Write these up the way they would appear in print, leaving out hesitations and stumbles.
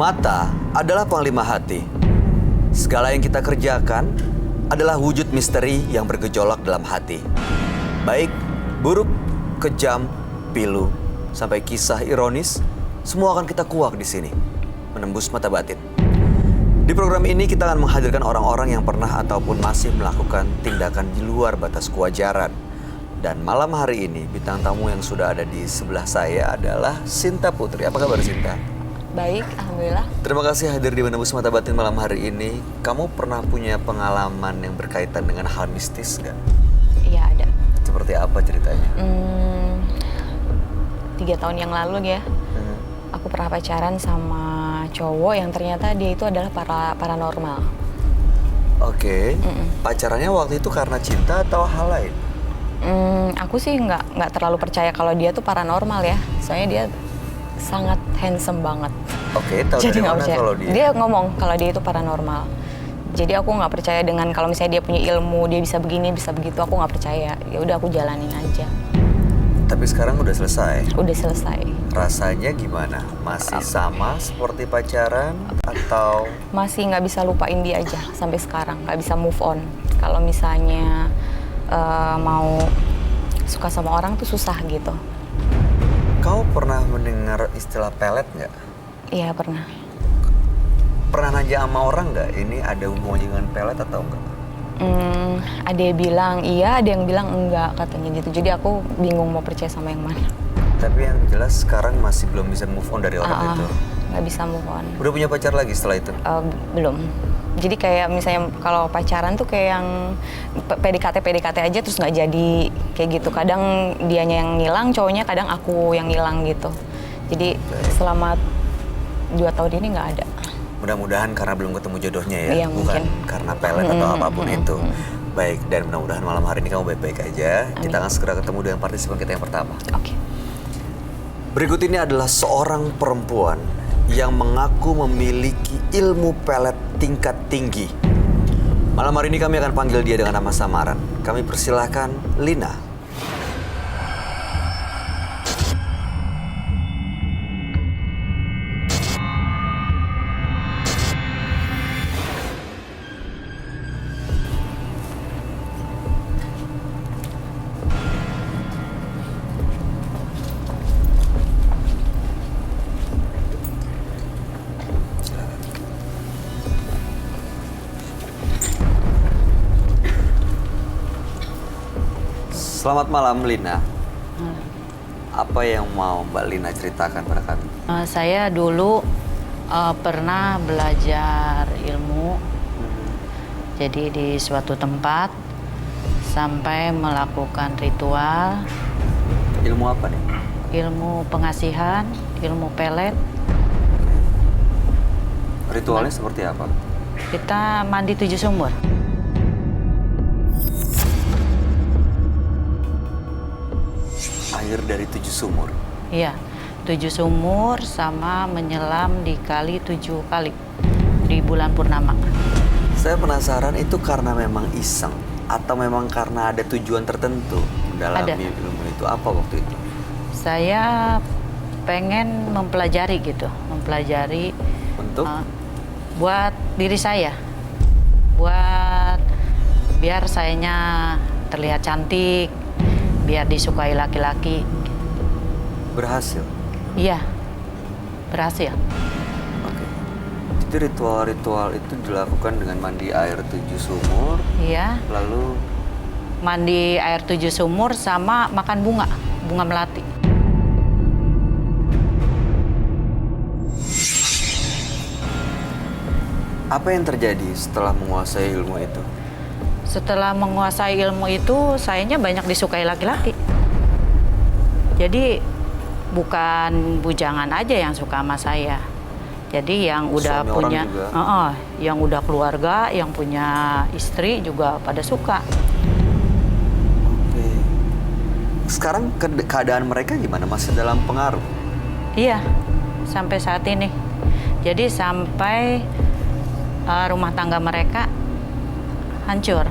Mata adalah panglima hati. Segala yang kita kerjakan adalah wujud misteri yang bergejolak dalam hati. Baik, buruk, kejam, pilu, sampai kisah ironis, semua akan kita kuak di sini, menembus mata batin. Di program ini kita akan menghadirkan orang-orang yang pernah ataupun masih melakukan tindakan di luar batas kewajaran. Dan malam hari ini bintang tamu yang sudah ada di sebelah saya adalah Sinta Putri. Apa kabar Sinta? Baik, alhamdulillah. Terima kasih hadir di Menembus Mata Batin malam hari ini. Kamu pernah punya pengalaman yang berkaitan dengan hal mistis nggak? Iya, ada. Seperti apa ceritanya? 3 tahun yang lalu ya, aku pernah pacaran sama cowok yang ternyata dia itu adalah paranormal. Oke. Pacarannya waktu itu karena cinta atau hal lain? Aku sih nggak terlalu percaya kalau dia tuh paranormal ya. Soalnya dia sangat handsome banget. Oke, tahu Jadi dari nggak mana percaya. kalau dia? Dia ngomong kalau dia itu paranormal. Jadi aku nggak percaya dengan kalau misalnya dia punya ilmu, dia bisa begini, bisa begitu. Aku nggak percaya. Ya udah aku jalanin aja. Tapi sekarang udah selesai. Udah selesai. Rasanya gimana? Masih sama seperti pacaran atau? Masih nggak bisa lupain dia aja sampai sekarang. Nggak bisa move on. Kalau misalnya mau suka sama orang tuh susah gitu. Kau pernah mendengar istilah pelet nggak? Iya pernah. Pernah nanya sama orang nggak ini ada hubungannya dengan pelet atau enggak? Ada yang bilang iya, ada yang bilang enggak katanya gitu. Jadi aku bingung mau percaya sama yang mana. Tapi yang jelas sekarang masih belum bisa move on dari orang itu. Nggak bisa move on. Udah punya pacar lagi setelah itu? Belum. Jadi kayak misalnya kalau pacaran tuh kayak yang PDKT aja terus nggak jadi kayak gitu. Kadang dianya yang ngilang, cowoknya kadang aku yang ngilang gitu. Jadi selama 2 tahun ini nggak ada. Mudah-mudahan karena belum ketemu jodohnya ya, Iya, bukan mungkin. karena pelet atau apapun itu. Baik, dan mudah-mudahan malam hari ini kamu baik-baik aja. Amin. Kita akan segera ketemu dengan partisipan kita yang pertama. Oke. Berikut ini adalah seorang perempuan yang mengaku memiliki ilmu pelet tingkat tinggi. Malam hari ini kami akan panggil dia dengan nama samaran. Kami persilahkan Lina. Selamat malam Lina. Apa yang mau Mbak Lina ceritakan pada kami? Saya dulu pernah belajar ilmu, jadi di suatu tempat sampai melakukan ritual. Ilmu apa nih? Ilmu pengasihan, ilmu pelet. Ritualnya seperti apa? Kita mandi 7 sumur. Air dari 7 sumur. Iya, 7 sumur sama menyelam di kali 7 kali di bulan purnama. Saya penasaran itu karena memang iseng atau memang karena ada tujuan tertentu mendalami ilmu itu, apa waktu itu? Saya pengen mempelajari gitu, mempelajari Untuk? Buat diri saya, buat biar sayanya terlihat cantik, biar disukai laki-laki. Berhasil? Iya, berhasil. Oke. Jadi ritual-ritual itu dilakukan dengan mandi air 7 sumur, Iya, lalu mandi air 7 sumur sama makan bunga melati. apa yang terjadi setelah menguasai ilmu itu? Setelah menguasai ilmu itu, sayanya banyak disukai laki-laki. Jadi bukan bujangan aja yang suka sama saya. Jadi yang udah Suami punya, orang juga? yang udah keluarga, yang punya istri juga pada suka. Oke. Sekarang keadaan mereka gimana? Masih dalam pengaruh? Iya, sampai saat ini. Jadi sampai rumah tangga mereka hancur.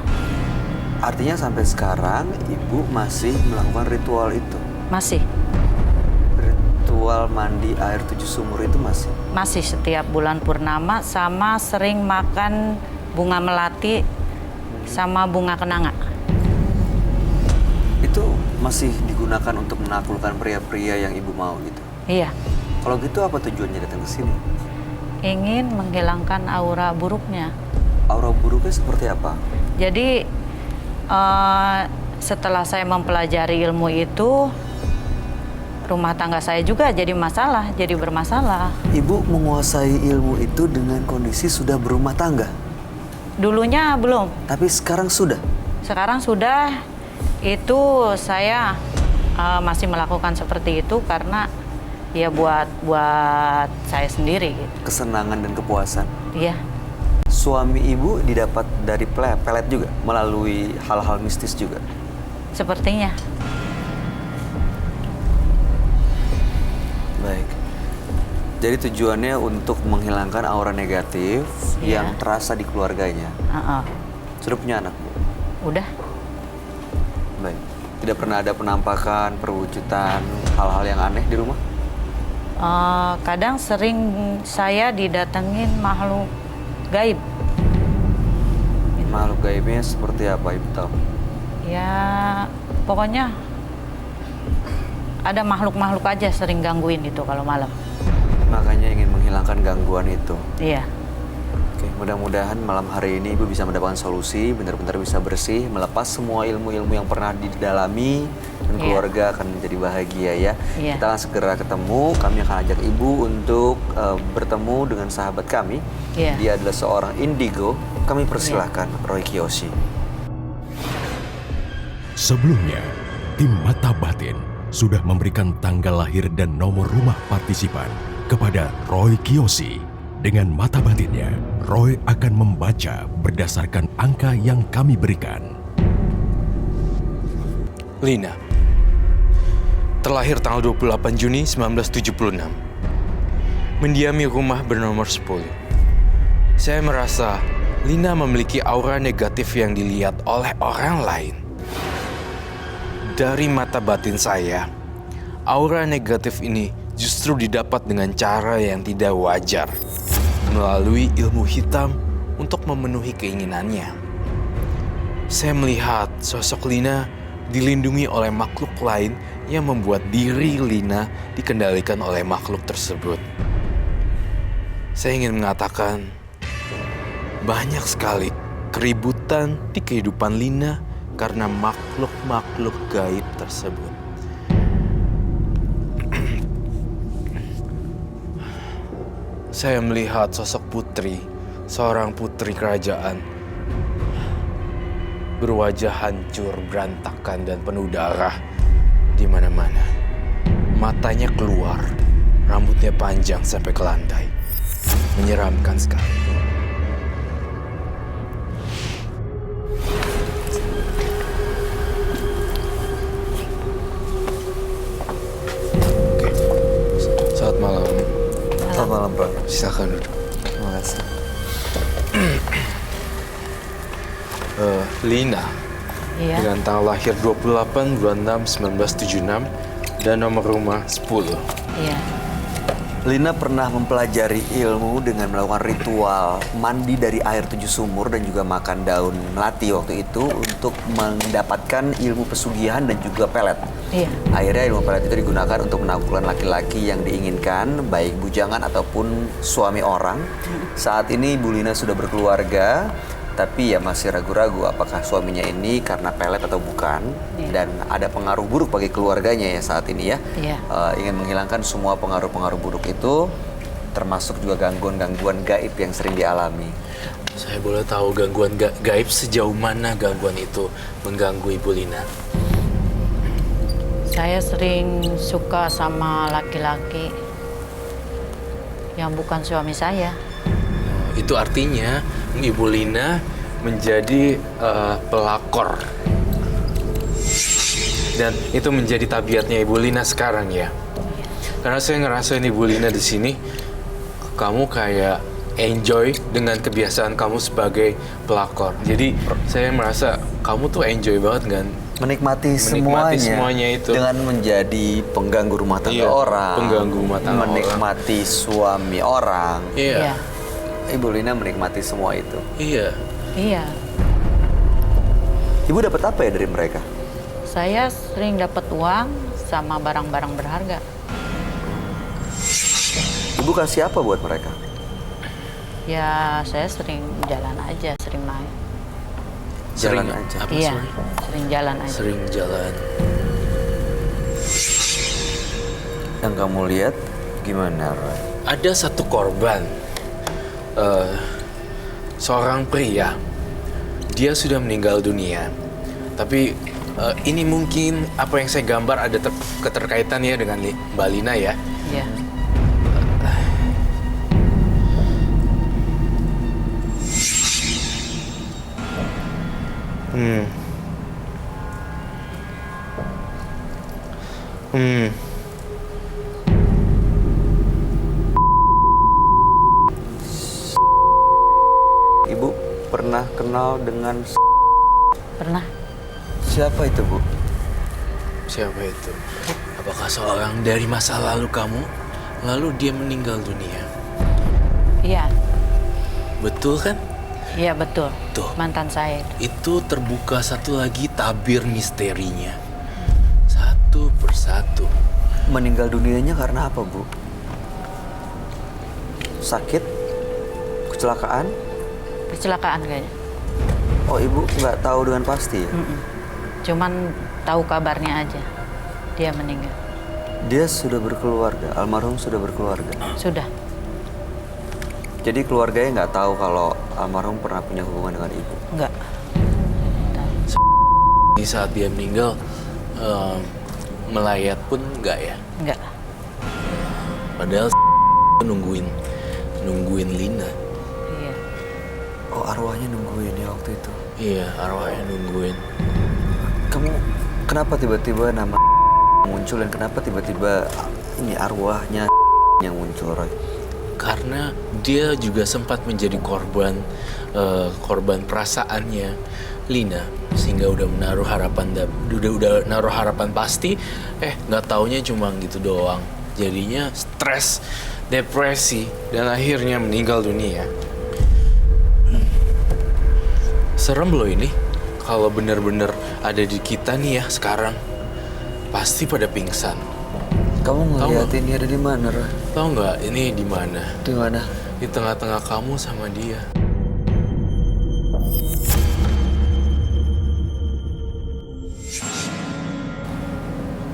Artinya sampai sekarang ibu masih melakukan ritual itu? Masih. ritual mandi air 7 sumur itu masih? Masih setiap bulan purnama, sama sering makan bunga melati sama bunga kenanga. Itu masih digunakan untuk menaklukkan pria-pria yang ibu mau gitu? Iya, Kalau gitu apa tujuannya datang ke sini? ingin menghilangkan aura buruknya. Aura buruknya seperti apa? Jadi setelah saya mempelajari ilmu itu, rumah tangga saya juga jadi bermasalah. Ibu menguasai ilmu itu dengan kondisi sudah berumah tangga, Dulunya belum, tapi sekarang sudah. sekarang sudah. Itu saya masih melakukan seperti itu karena ya buat saya sendiri gitu. Kesenangan dan kepuasan. Iya, Suami ibu didapat dari pelet juga, melalui hal-hal mistis juga. sepertinya. Baik. Jadi tujuannya untuk menghilangkan aura negatif Iya. yang terasa di keluarganya. Sudah punya anak, Bu? Udah. Baik. Tidak pernah ada penampakan, perwujudan, hal-hal yang aneh di rumah? Kadang sering saya didatengin makhluk gaib. Makhluk gaibnya seperti apa, Ibu tahu? Ya, pokoknya ada makhluk-makhluk aja sering gangguin itu kalau malam. Makanya ingin menghilangkan gangguan itu. Iya, Oke, mudah-mudahan malam hari ini Ibu bisa mendapatkan solusi, benar-benar bisa bersih, melepas semua ilmu-ilmu yang pernah didalami, dan Iya. keluarga akan menjadi bahagia ya. Iya. Kita akan segera ketemu, kami akan ajak Ibu untuk bertemu dengan sahabat kami. Iya. Dia adalah seorang indigo, kami persilahkan Roy Kiyoshi. Sebelumnya, tim Mata Batin sudah memberikan tanggal lahir dan nomor rumah partisipan kepada Roy Kiyoshi. Dengan mata batinnya, Roy akan membaca berdasarkan angka yang kami berikan. Lina, terlahir tanggal 28 Juni 1976. Mendiami rumah bernomor 10. Saya merasa Lina memiliki aura negatif yang dilihat oleh orang lain. Dari mata batin saya, aura negatif ini justru didapat dengan cara yang tidak wajar, melalui ilmu hitam untuk memenuhi keinginannya. Saya melihat sosok Lina dilindungi oleh makhluk lain yang membuat diri Lina dikendalikan oleh makhluk tersebut. Saya ingin mengatakan, banyak sekali keributan di kehidupan Lina karena makhluk-makhluk gaib tersebut. Saya melihat sosok putri, seorang putri kerajaan, berwajah hancur, berantakan, dan penuh darah di mana-mana. Matanya keluar, rambutnya panjang sampai ke lantai. Menyeramkan sekali. Oke. Selamat malam. Selamat malam, Roy. Silakan duduk. Terima kasih. Lina, iya. dengan tanggal lahir 28 bulan 6 1976 dan nomor rumah 10. Iya. Lina pernah mempelajari ilmu dengan melakukan ritual mandi dari air 7 sumur dan juga makan daun melati waktu itu untuk mendapatkan ilmu pesugihan dan juga pelet. Iya. Akhirnya ilmu pelet itu digunakan untuk menaklukkan laki-laki yang diinginkan, baik bujangan ataupun suami orang. Saat ini Bu Lina sudah berkeluarga, tapi ya masih ragu-ragu apakah suaminya ini karena pelet atau bukan. Iya. Dan ada pengaruh buruk bagi keluarganya ya saat ini ya. Iya. Ingin menghilangkan semua pengaruh-pengaruh buruk itu, termasuk juga gangguan-gangguan gaib yang sering dialami. Saya boleh tahu gangguan gaib sejauh mana gangguan itu mengganggu Ibu Lina? Saya sering suka sama laki-laki yang bukan suami saya. Itu artinya Ibu Lina menjadi pelakor. Dan itu menjadi tabiatnya Ibu Lina sekarang ya. Karena saya ngerasain Ibu Lina di sini, kamu kayak enjoy dengan kebiasaan kamu sebagai pelakor. Jadi saya merasa kamu tuh enjoy banget dengan Menikmati semuanya itu. dengan menjadi pengganggu rumah tangga Iya, orang, pengganggu rumah tangga menikmati suami orang. Iya. Ibu Lina menikmati semua itu. Iya. Iya. Ibu dapat apa ya dari mereka? Saya sering dapat uang sama barang-barang berharga. Ibu kasih apa buat mereka? Ya, saya sering jalan aja, sering main. Jalan Sering aja. apa, Iya, sorry? sering jalan aja. Sering jalan. Yang kamu lihat gimana, Roy? Ada satu korban, seorang pria. Dia sudah meninggal dunia. Tapi ini mungkin apa yang saya gambar ada keterkaitan ya dengan Mbak Lina ya. Iya. Ibu pernah kenal dengan Pernah. siapa itu, Bu? Siapa itu? Apakah seorang dari masa lalu kamu? Lalu dia meninggal dunia. Iya. Betul kan? Iya, betul. Tuh. Mantan saya itu. Itu terbuka satu lagi tabir misterinya. Satu persatu. Meninggal dunianya karena apa, Bu? Sakit? Kecelakaan? Kecelakaan kayaknya. Oh, Ibu nggak tahu dengan pasti ya? Cuman tahu kabarnya aja. Dia meninggal. Dia sudah berkeluarga, almarhum sudah berkeluarga. Sudah. Jadi keluarganya nggak tahu kalau almarhum pernah punya hubungan dengan Ibu? Enggak. Di saat dia meninggal, melayat pun enggak ya? Enggak. Padahal nungguin Lina. Iya. Oh, arwahnya nungguin ya waktu itu. Iya, arwahnya nungguin. Kamu kenapa tiba-tiba nama muncul dan kenapa tiba-tiba ini arwahnya yang muncul, Roy? Karena dia juga sempat menjadi korban perasaannya Lina, sehingga udah menaruh harapan udah naruh harapan pasti, nggak taunya cuma gitu doang. Jadinya stres, depresi, dan akhirnya meninggal dunia. Serem loh ini. Kalau bener-bener ada di kita nih ya sekarang, pasti pada pingsan. Kamu Tahu ngeliat ini ada di mana, Roy? Tahu nggak ini di mana? Di mana? Di tengah-tengah kamu sama dia.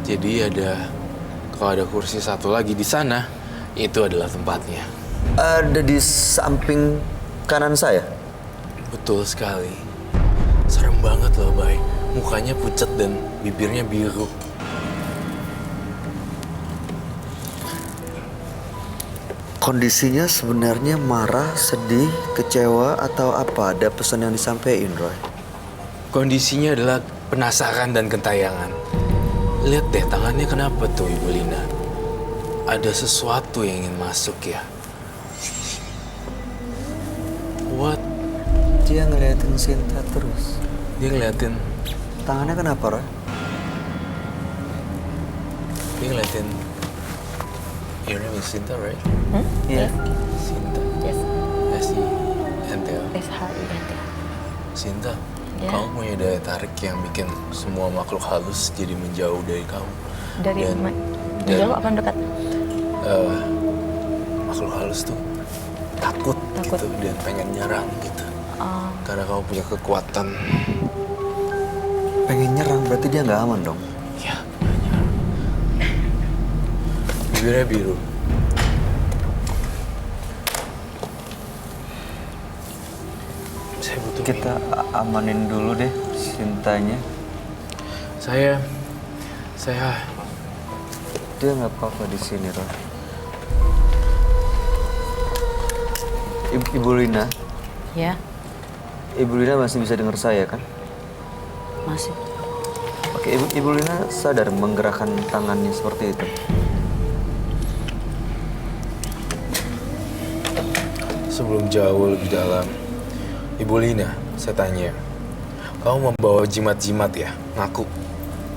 Jadi kalau ada kursi satu lagi di sana, itu adalah tempatnya. Ada di samping kanan saya. Betul sekali. Serem banget loh, Bay. Mukanya pucat dan bibirnya biru. Kondisinya sebenarnya marah, sedih, kecewa, atau apa? Ada pesan yang disampaikan, Roy? Kondisinya adalah penasaran dan gentayangan. Lihat deh, tangannya kenapa tuh, Ibu Lina? Ada sesuatu yang ingin masuk ya. What? Dia ngeliatin Sinta terus. Dia ngeliatin, Tangannya kenapa, Roy? dia ngeliatin. Your name is Sinta, right? Iya. Sinta. Yes. S-I-N-T-A. It's hard. Sinta, Ya. kamu punya daya tarik yang bikin semua makhluk halus jadi menjauh dari kamu. Dari Dan- jauh apa dekat? Makhluk halus tuh takut, Takut. gitu dan pengen nyerang gitu. Oh, Karena kamu punya kekuatan. Pengen nyerang, berarti dia nggak aman dong? Ya, nyerang. Bibirnya biru. Saya butuh Kita amanin dulu deh Sintanya. Saya Dia nggak apa-apa di sini, Roy. Ibu Lina, Ya, Ibu Lina masih bisa dengar saya kan? masih. Oke, Ibu Lina sadar menggerakkan tangannya seperti itu. sebelum jauh lebih dalam, Ibu Lina, saya tanya, Kamu membawa jimat-jimat ya? Ngaku.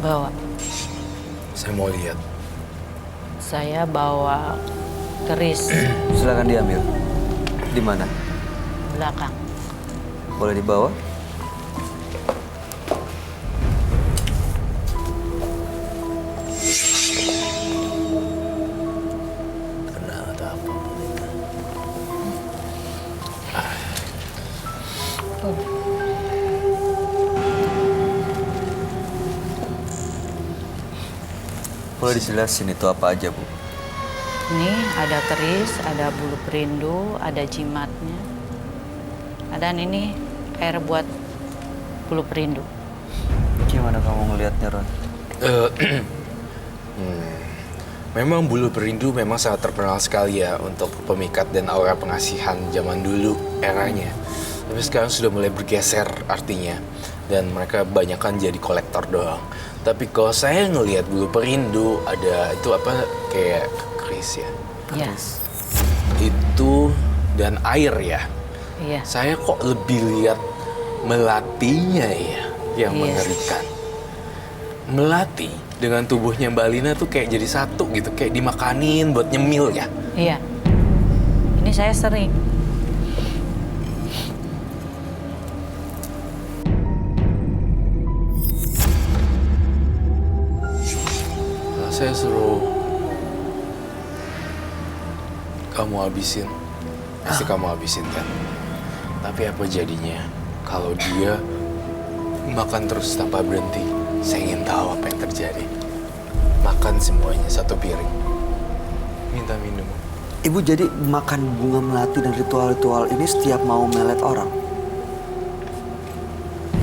Bawa. Saya mau lihat. Saya bawa keris Silakan diambil. Di mana? belakang. Boleh dibawa? Kenal atau apa? Boleh dijelasin itu apa aja, Bu? Ini ada keris, ada bulu perindu, ada jimatnya. Dan ini air buat bulu perindu. Gimana kamu ngelihatnya, Ron? Memang bulu perindu memang sangat terkenal sekali ya untuk pemikat dan aura pengasihan zaman dulu eranya. Tapi sekarang sudah mulai bergeser artinya. Dan mereka banyakkan jadi kolektor doang. Tapi kalau saya ngelihat bulu perindu, ada itu apa kayak keris ya. Iya. Itu dan air ya. Iya. Saya kok lebih lihat melatinya ya yang Iya. mengerikan. Melati dengan tubuhnya Mbak Lina tuh kayak jadi satu gitu, kayak dimakanin buat nyemil ya. Iya. Ini saya sering. Kalau saya suruh kamu habisin, pasti kamu habisin kan. Tapi apa jadinya kalau dia makan terus tanpa berhenti? Saya ingin tahu apa yang terjadi. Makan semuanya satu piring. Minta minum. Ibu jadi makan bunga melati dan ritual-ritual ini setiap mau melet orang?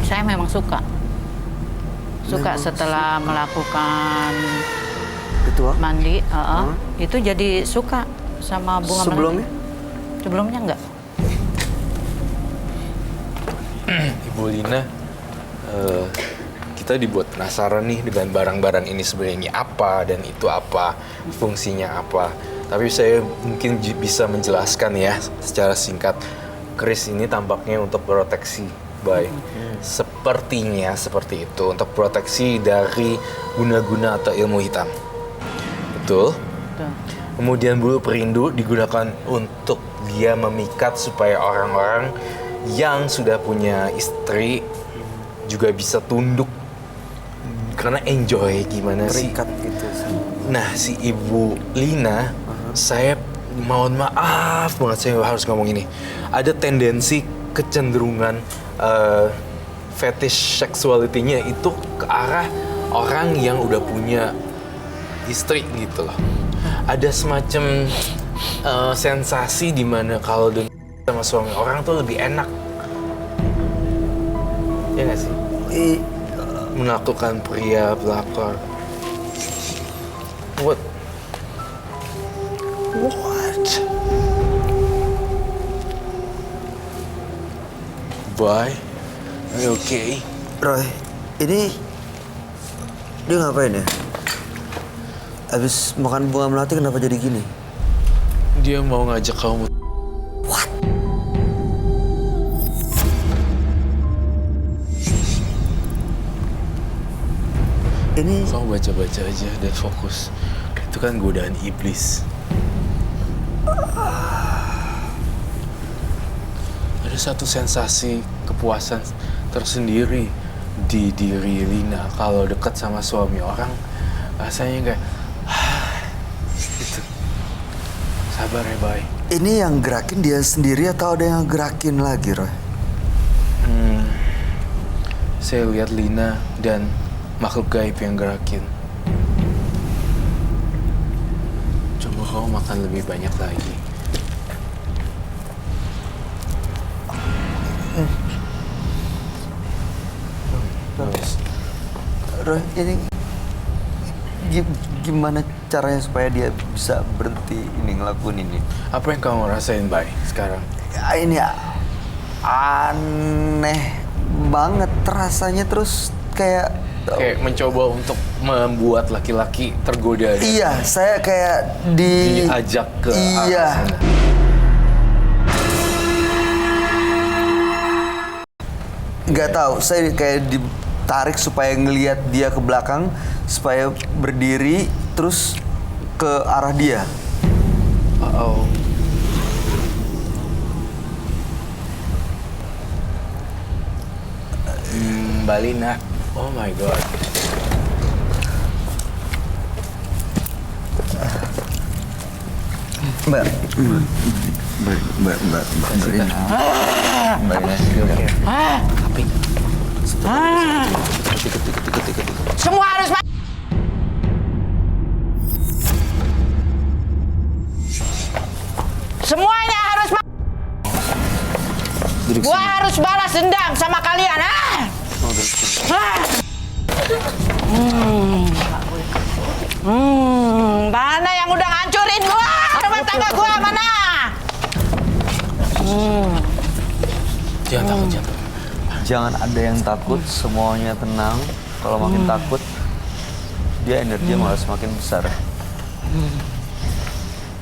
Saya memang suka. Suka Memang setelah melakukan Ritual? mandi, itu jadi suka sama bunga Sebelumnya? melati. Sebelumnya enggak. Ibu Lina, kita dibuat penasaran nih dengan barang-barang ini sebenarnya apa dan itu apa, fungsinya apa. Tapi saya mungkin bisa menjelaskan ya secara singkat. Keris ini tampaknya untuk proteksi, Bay. Sepertinya seperti itu, untuk proteksi dari guna-guna atau ilmu hitam. Betul? Tuh. Kemudian bulu perindu digunakan untuk dia memikat supaya orang-orang yang sudah punya istri juga bisa tunduk karena enjoy gimana sih. Terikat gitu. Nah, si Ibu Lina, saya mohon maaf banget saya harus ngomong ini. Ada tendensi kecenderungan fetish sexuality-nya itu ke arah orang yang udah punya istri gitu loh. Ada semacam sensasi di mana kalau dengan sama suami orang tuh lebih enak. Ya nggak sih? Melakukan pria pelakor. What? Bye. Are you okay? Roy, ini dia ngapain ya? Habis makan bunga melati kenapa jadi gini? Dia mau ngajak kamu. Ini Kamu baca-baca aja dan fokus. Itu kan godaan iblis. Ada satu sensasi kepuasan tersendiri di diri Lina kalau dekat sama suami orang. Rasanya kayak gitu. Sabar ya, Bay. ini yang gerakin dia sendiri atau ada yang gerakin lagi, Roy? Saya lihat Lina dan makhluk gaib yang gerakin. Coba kamu makan lebih banyak lagi. Bagus. Roy, ini gimana caranya supaya dia bisa berhenti ini ngelakuin ini? Apa yang kamu rasain, Bay, sekarang? Ini aneh banget rasanya, terus kayak Kayak mencoba untuk membuat laki-laki tergoda. iya, saya kayak Diajak ke iya. arah sana. Nggak tahu, saya kayak ditarik supaya ngelihat dia ke belakang, supaya berdiri terus ke arah dia. Oh. Mbak Lina. Oh my god. Mbak Rina. Mbak Rina. Semua harus semuanya harus gua harus balas dendam sama kalian, mana yang udah ngancurin gua? Rumah tangga gua mana? Jangan takut, jangan. Jangan ada yang takut, semuanya tenang. Kalau makin takut, dia energinya malah semakin besar.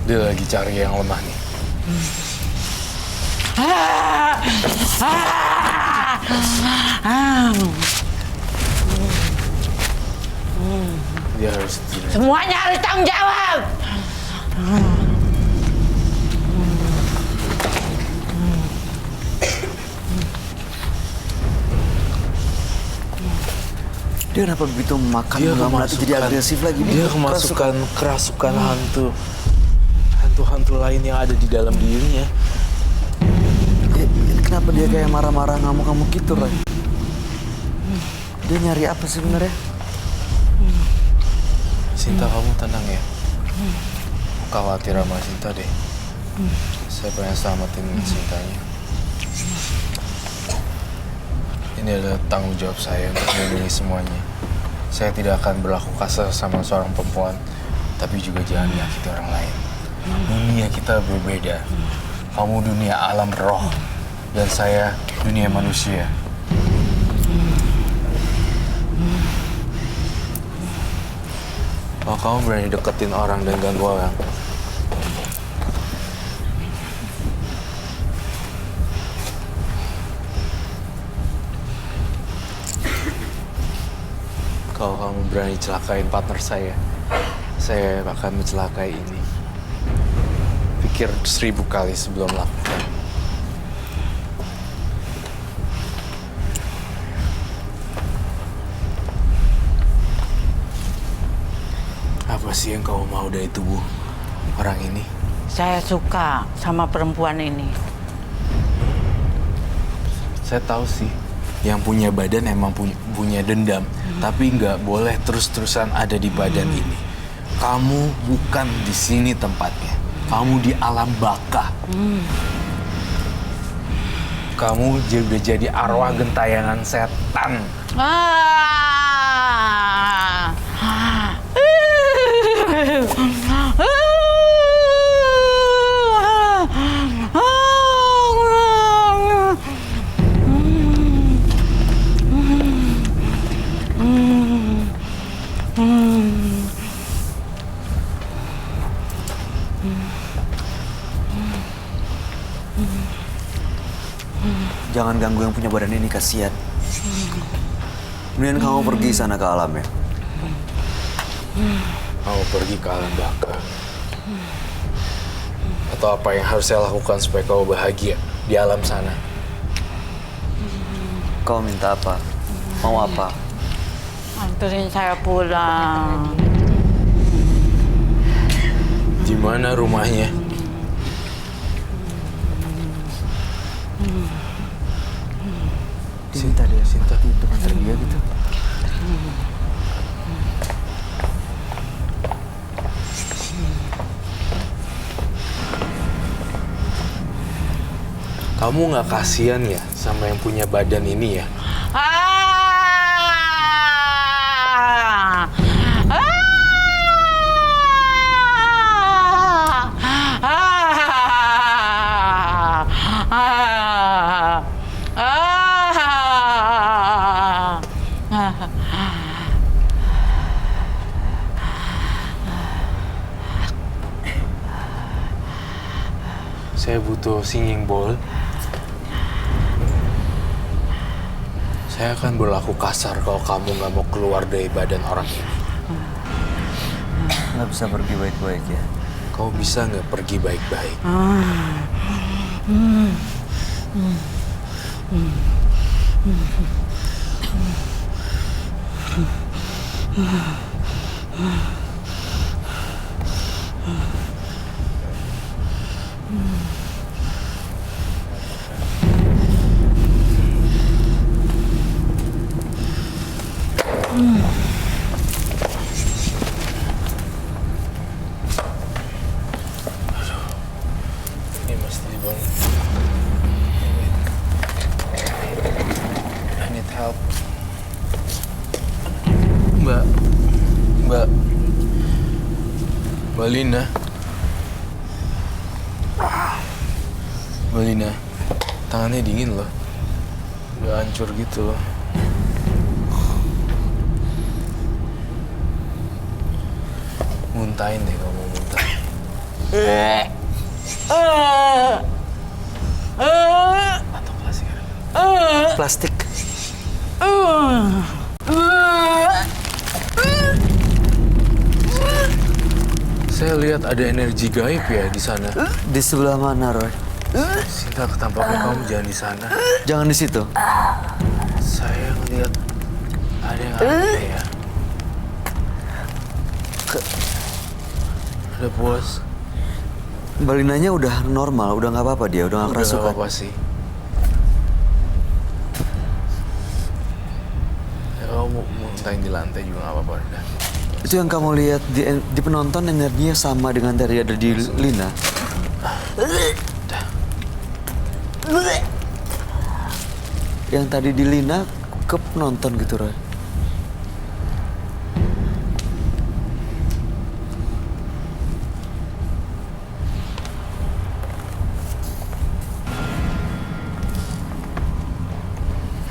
Dia lagi cari yang lemah nih. Dia harus Semuanya harus tanggung jawab. Dia kenapa begitu makan bunga melati jadi agresif lagi? Dia kemasukan kerasukan hantu lain yang ada di dalam dirinya. Kenapa dia kayak marah-marah ngamuk-ngamuk gitu, Roy? Dia nyari apa sih sebenarnya? Sinta, kamu tenang ya. Aku khawatir sama Sinta deh. Saya pengen selamatin Sintanya. Ini adalah tanggung jawab saya untuk melindungi semuanya. Saya tidak akan berlaku kasar sama seorang perempuan, tapi juga jangan menyakiti orang lain. Dunia kita berbeda. Kamu dunia alam roh, dan saya dunia manusia. Kalau kamu berani deketin orang dan ganggu orang, kalau kamu berani celakain partner saya akan mencelakai ini. Pikir 1000 kali sebelum melakukan. Apa sih yang kamu mau dari tubuh orang ini? Saya suka sama perempuan ini. Saya tahu sih, yang punya badan emang punya dendam, tapi nggak boleh terus-terusan ada di badan ini. Kamu bukan di sini tempatnya. Kamu di alam baka. Kamu udah jadi arwah gentayangan setan. Jangan ganggu yang punya badan ini, kasihan. Mendingan kamu pergi sana ke alam ya. Kamu pergi ke alam baka. Atau apa yang harus saya lakukan supaya kamu bahagia di alam sana? Kau minta apa? Mau apa? Anterin saya pulang. Di mana rumahnya? Sinta dia, Sinta untuk antar dia gitu. Kamu nggak kasihan ya sama yang punya badan ini ya? Saya butuh singing bowl. Saya akan berlaku kasar kalau kamu nggak mau keluar dari badan orang ini. Nggak bisa pergi baik-baik ya. Kau bisa nggak pergi baik-baik? Ini mesti dibangun. I need help. Mbak. Mbak Lina. Mbak Lina, tangannya dingin loh. Udah hancur gitu loh. Muntahin deh kalau mau muntah. Atau plastik ada? Plastik. Saya lihat ada energi gaib ya di sana. Di sebelah mana, Roy? Sinta, ketampaknya kamu jangan di sana. Jangan di situ. Saya ngeliat ada yang aneh ya. Ada bos. Mbak Linanya udah normal, udah nggak apa-apa dia, udah nggak Udah gak kerasukan. apa-apa sih. Ya kamu mau muntahin di lantai juga gak apa-apa. Udah. Itu yang kamu lihat di penonton energinya sama dengan tadi ada di Lina. Yang tadi di Lina ke penonton gitu, Roy.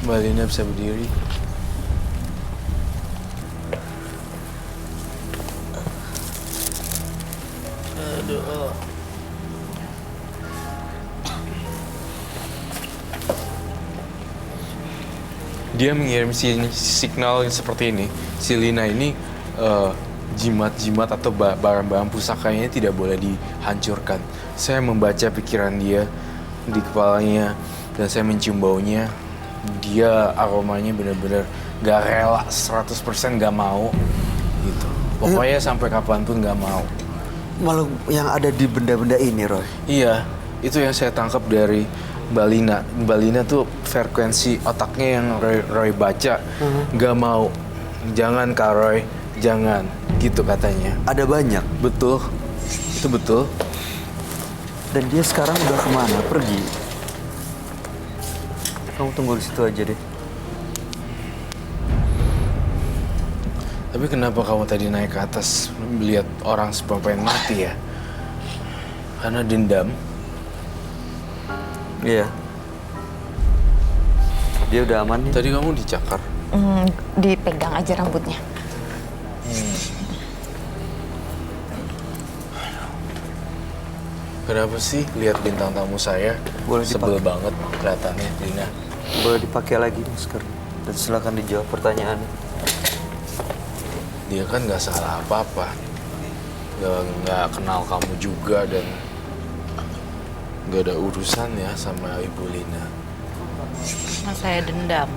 Mbak Lina bisa berdiri. Aduh. Dia mengirim signal seperti ini. Si Lina ini jimat-jimat atau barang-barang pusakanya tidak boleh dihancurkan. Saya membaca pikiran dia di kepalanya dan saya mencium baunya. Dia aromanya benar-benar gak rela, 100% gak mau gitu. Pokoknya sampai kapanpun gak mau. Malu yang ada di benda-benda ini, Roy. Iya, itu yang saya tangkap dari Mbak Lina. Mbak Lina tuh frekuensi otaknya yang Roy baca. Gak mau. Jangan Kak Roy, jangan. Gitu katanya. Ada banyak. Betul. Itu betul. Dan dia sekarang udah kemana? Pergi. Kamu tunggu di situ aja deh. Tapi kenapa kamu tadi naik ke atas melihat orang pengen mati ya? Karena dendam. Iya. Dia udah aman nih. Tadi kamu dicakar. Dipegang aja rambutnya. Kenapa sih lihat bintang tamu saya? Boleh sebel dipakai. banget kelihatannya, Lina. Boleh dipakai lagi masker. Dan silakan dijawab pertanyaannya. Dia kan nggak salah apa-apa. Nggak kenal kamu juga dan nggak ada urusan ya sama Ibu Lina. Karena saya dendam.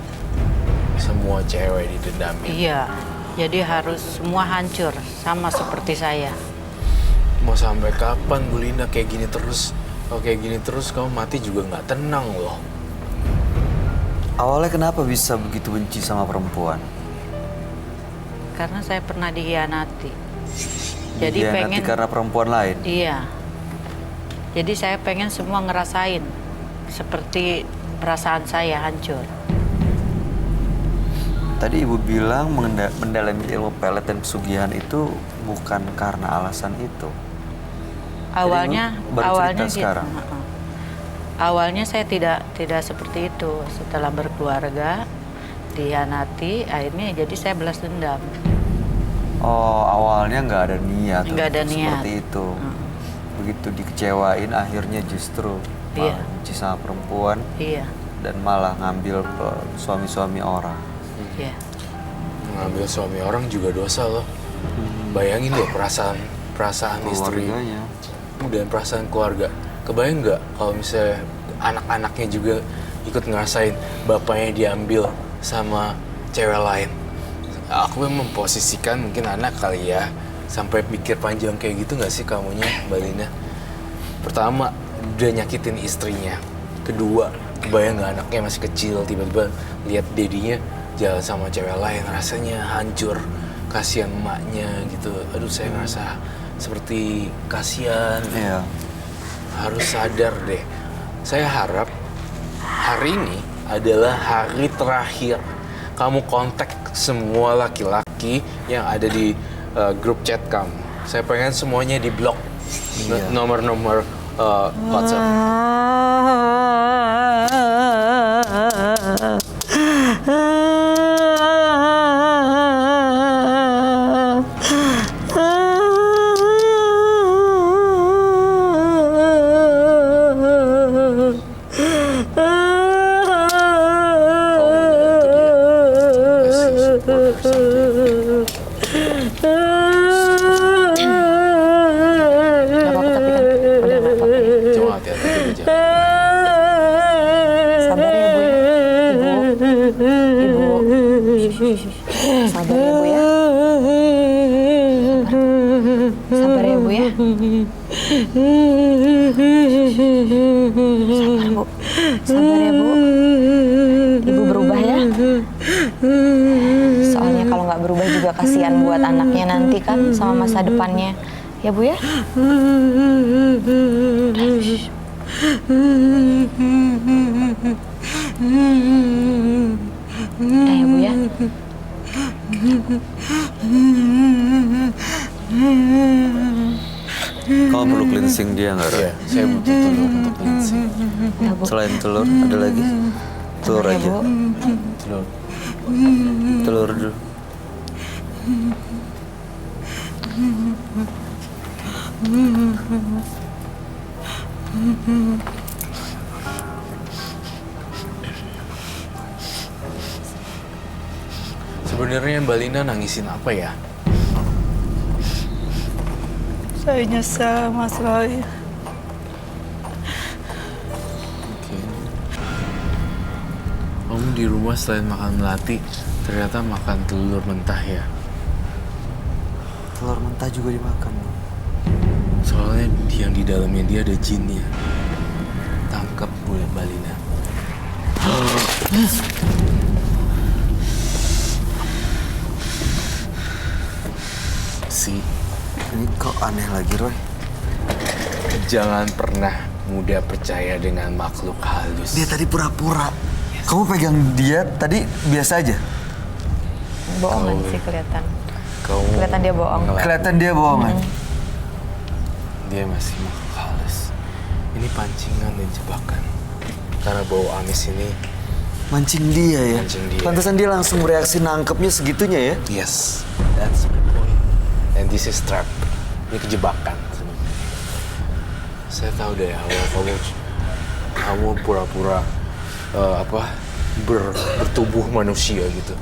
Semua cewek didendamin. Iya, jadi harus semua hancur sama seperti saya. Mau sampai kapan Bu Lina kayak gini terus? Kalau kayak gini terus kamu mati juga nggak tenang loh. Awalnya kenapa bisa begitu benci sama perempuan? Karena saya pernah dikhianati. Jadi Dikhianati pengen karena perempuan lain. Iya. Jadi saya pengen semua ngerasain seperti perasaan saya hancur. Tadi ibu bilang mendalami ilmu pelet dan pesugihan itu bukan karena alasan itu. Awalnya baru cerita awalnya gitu. sekarang? Heeh. Awalnya saya tidak seperti itu. Setelah berkeluarga, dikhianati, akhirnya jadi saya balas dendam. Oh, awalnya nggak ada niat. Nggak ada untuk niat. Seperti itu. Begitu dikecewain, akhirnya justru Iya. malah benci sama perempuan. Iya. dan malah ngambil suami-suami orang. Ya. Mengambil suami orang juga dosa loh. Bayangin deh perasaan istri Keluarganya. dan perasaan keluarga. Kebayang nggak kalau misalnya anak-anaknya juga ikut ngerasain bapaknya diambil sama cewek lain? Aku memposisikan mungkin anak kali ya, sampai mikir panjang kayak gitu nggak sih kamunya, Mbak Lina? Pertama, udah nyakitin istrinya. Kedua, kebayang nggak anaknya masih kecil, tiba-tiba lihat dedinya jalan sama cewek lain, rasanya hancur. Kasihan emaknya gitu. Aduh, saya ngerasa seperti kasihan. Iya. Harus sadar deh. Saya harap hari ini adalah hari terakhir kamu kontak semua laki-laki yang ada di grup chat kamu. Saya pengen semuanya di blok. Iya. Nomor-nomor WhatsApp. Nggak apa-apa tapi kan udah nggak apa-apa ya. Cuma hati-hati juga jangan. Sabar ya Bu ya. Ibu. Sabar ya Bu ya. Sabar ya Bu ya. Sabar Bu. Sabar ya Bu. Ibu berubah ya. Soalnya kalau nggak berubah juga kasihan buat anaknya nanti kan sama masa depannya. Ya Bu ya. Udah ya Bu ya. Kamu perlu cleansing dia nggak, Roy? Iya, saya butuh telur untuk cleansing. Udah Bu. Selain telur, ada lagi? Telur Ya aja. Bu. Telur. Telur dulu. Sebenarnya Mbak Lina nangisin apa ya? Saya nyesal Mas Roy. Oke. Kamu di rumah selain makan melati, ternyata makan telur mentah ya? Telur mentah juga dimakan. Soalnya yang di dalamnya dia ada jinnya. Tangkap Bu Mbak Lina. Si, Ini kok aneh lagi, Roy? jangan pernah mudah percaya dengan makhluk halus. Dia tadi pura-pura. Kamu pegang dia tadi biasa aja? Bohongan Kau- sih kelihatan. Kau Kelihatan dia bohong. Kelihatan dia bohongan. Dia masih makhluk halus. Ini pancingan dan jebakan. Karena bau amis ini, Mancing dia ya? Mancing dia. Pantesan dia langsung reaksi nangkepnya segitunya ya? yes, that's my point. And this is trap. Ini kejebakan. Saya tahu deh awal kamu pura-pura bertubuh manusia gitu.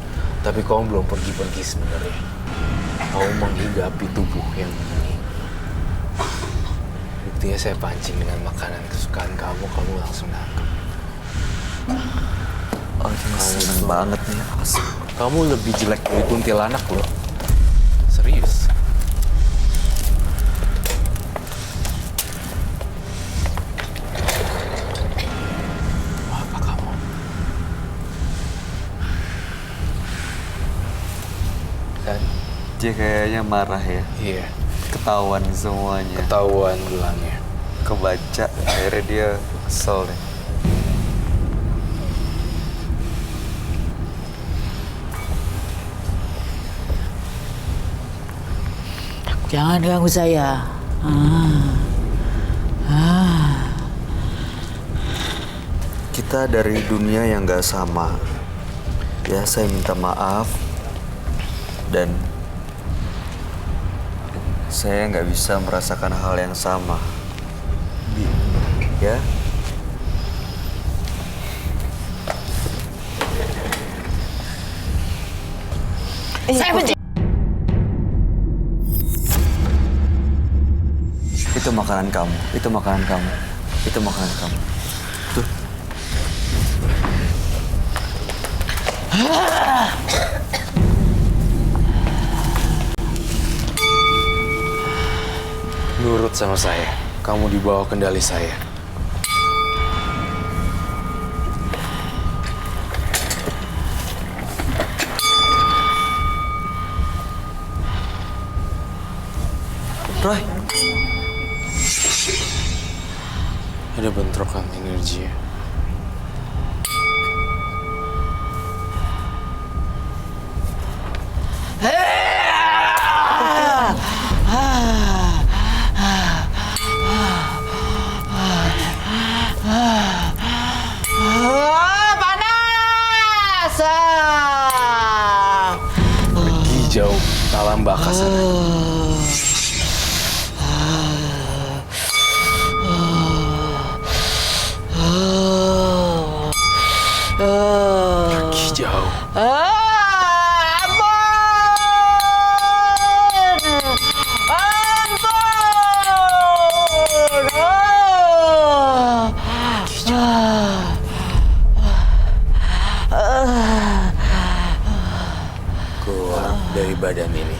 Tapi kamu belum pergi-pergi sebenarnya. Kamu menghigapi tubuh yang ini. Buktinya saya pancing dengan makanan kesukaan kamu langsung nangkep. Oh, ini seneng banget nih. Asik. Kamu lebih jelek dari kuntilanak loh. Serius. Mau apa kamu? Kan? Dia kayaknya marah ya. Iya, Ketahuan semuanya. ketahuan gelangnya. Kebaca, akhirnya dia kesel deh. Jangan ganggu saya. Kita dari dunia yang gak sama. Ya, saya minta maaf. Dan saya nggak bisa merasakan hal yang sama. Ya. Saya benci. Itu makanan kamu, itu makanan kamu, itu makanan kamu. Tuh. Nurut sama saya. Kamu di bawah kendali saya. Roy, Ada bentrokan energi. Panas! Pergi jauh ke alam baka sana. Pergi jauh. Keluar dari badan ini.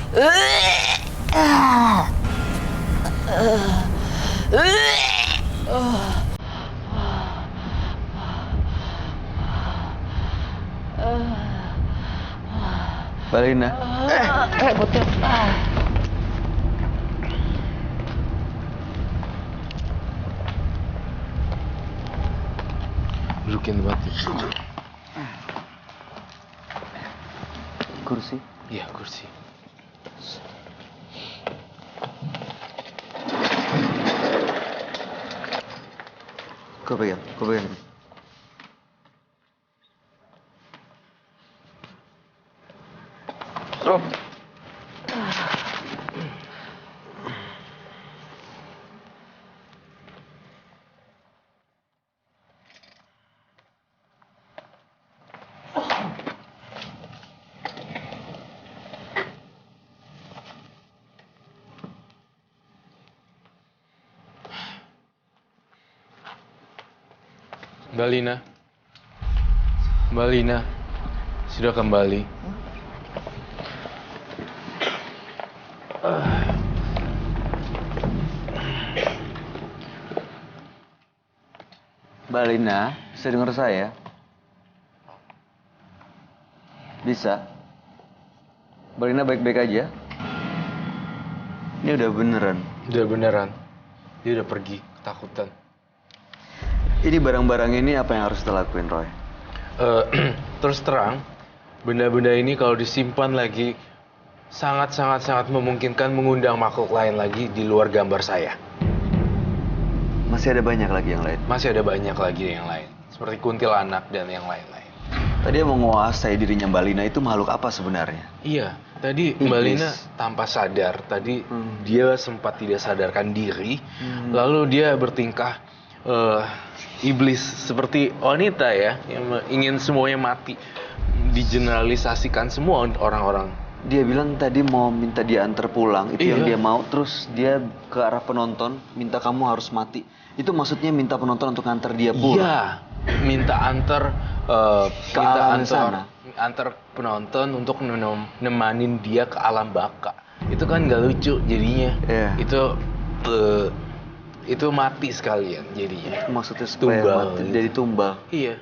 Balina. Dudukin tempat. Kursi. Iya, kursi. Kau pegang, kau pegang. Stop. Mbak Lina. Mbak Lina. Sudah kembali. Balina, bisa dengar saya? Bisa? Balina baik-baik aja? Ini udah beneran. Udah beneran. Dia udah pergi, ketakutan. Ini barang-barang ini apa yang harus kita lakuin, Roy? Terus terang, benda-benda ini kalau disimpan lagi sangat memungkinkan mengundang makhluk lain lagi di luar gambar saya. Masih ada banyak lagi yang lain. Masih ada banyak lagi yang lain, seperti kuntilanak dan yang lain-lain. Tadi yang menguasai dirinya Mbak Lina itu makhluk apa sebenarnya? Iya, tadi Mbak Lina tanpa sadar, tadi dia sempat tidak sadarkan diri, lalu dia bertingkah iblis seperti wanita ya, yang ingin semuanya mati, digeneralisasikan semua orang-orang. Dia bilang tadi mau minta dia antar pulang, itu yang dia mau, terus dia ke arah penonton, minta kamu harus mati. Itu maksudnya minta penonton untuk nganter dia pulang? Iya, minta antar Ke alam sana? antar penonton untuk nemanin dia ke alam baka. Itu kan gak lucu jadinya. Iya. Itu mati sekalian jadinya. Maksudnya supaya Tumbal mati, gitu. jadi tumbal. Iya.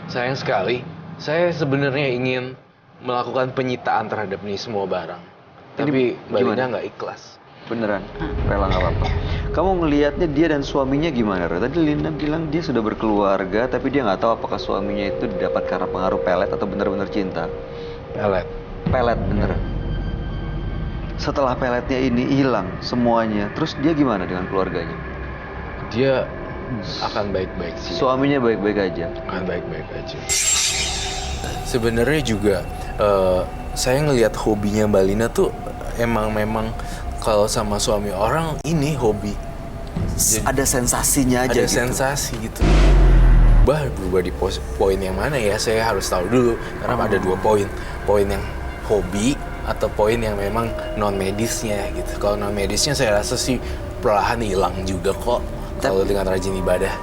Sayang sekali, saya sebenarnya ingin melakukan penyitaan terhadap ini semua barang. Tapi Mbak gimana? Lina nggak ikhlas. Beneran? Rela nggak apa-apa. Kamu ngelihatnya dia dan suaminya gimana, Roy? Tadi Lina bilang dia sudah berkeluarga, tapi dia nggak tahu apakah suaminya itu didapat karena pengaruh pelet atau benar-benar cinta. Pelet. Pelet beneran. Setelah peletnya ini hilang semuanya, terus dia gimana dengan keluarganya? Dia akan baik-baik sih. Suaminya baik-baik aja. Akan baik-baik aja. Sebenarnya juga saya ngelihat hobinya Mbak Lina tuh memang kalau sama suami orang ini hobi. Ada sensasinya aja Ada gitu. sensasi gitu. Berubah di poin yang mana ya? Saya harus tahu dulu karena ada 2 poin. Poin yang hobi atau poin yang memang non medisnya gitu. Kalau non medisnya saya rasa sih perlahan hilang juga kok kalau dengan rajin ibadah.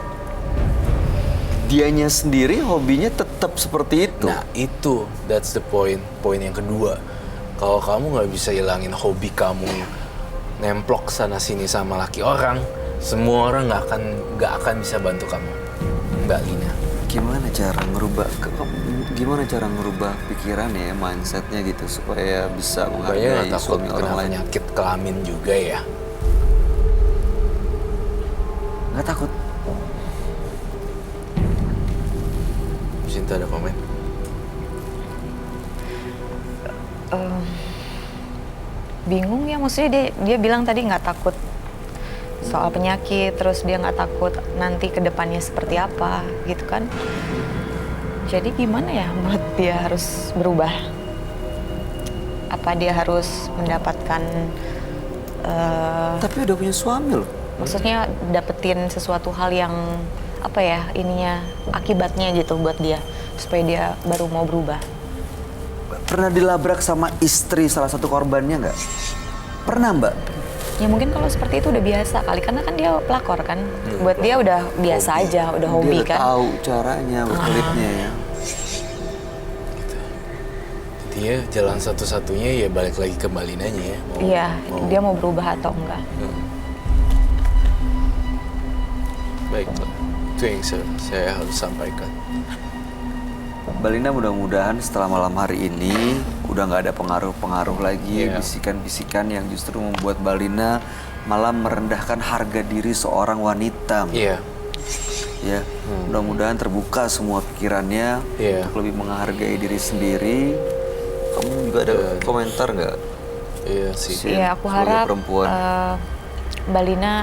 Dianya sendiri hobinya tetap seperti itu. Nah itu, that's the point. Poin yang kedua, kalau kamu nggak bisa hilangin hobi kamu nemplok sana sini sama laki orang, semua orang nggak akan bisa bantu kamu, Mbak Lina. Gimana cara ngerubah pikirannya, mindsetnya gitu supaya bisa Kayaknya menghargai nggak takut suami kena orang lain? penyakit kelamin juga ya? Nggak takut. Cinta ada komen? Bingung ya, maksudnya dia bilang tadi nggak takut soal penyakit, terus dia nggak takut nanti ke depannya seperti apa gitu kan. Jadi gimana ya menurut dia harus berubah? Apa dia harus mendapatkan Tapi udah punya suami loh. maksudnya dapetin sesuatu hal yang apa ya ininya, akibatnya gitu buat dia supaya dia baru mau berubah. Pernah dilabrak sama istri salah satu korbannya nggak? Pernah, Mbak? Ya mungkin kalau seperti itu udah biasa kali, karena kan dia pelakor kan. Buat dia udah biasa aja, udah hobi Dia udah kan. tahu caranya, berkelitnya ya. Dia jalan satu-satunya ya balik lagi ke Mbak Linanya ya. Iya, dia mau berubah atau enggak. Baiklah, itu yang saya harus sampaikan. Mbak Lina, mudah-mudahan setelah malam hari ini udah nggak ada pengaruh-pengaruh lagi, Iya. bisikan-bisikan yang justru membuat Mbak Lina malah merendahkan harga diri seorang wanita. Iya, Ya, mudah-mudahan terbuka semua pikirannya Iya. untuk lebih menghargai diri sendiri. Kamu juga ada komentar nggak? iya sih. Si- Iya, aku sebagai harap perempuan. Mbak Lina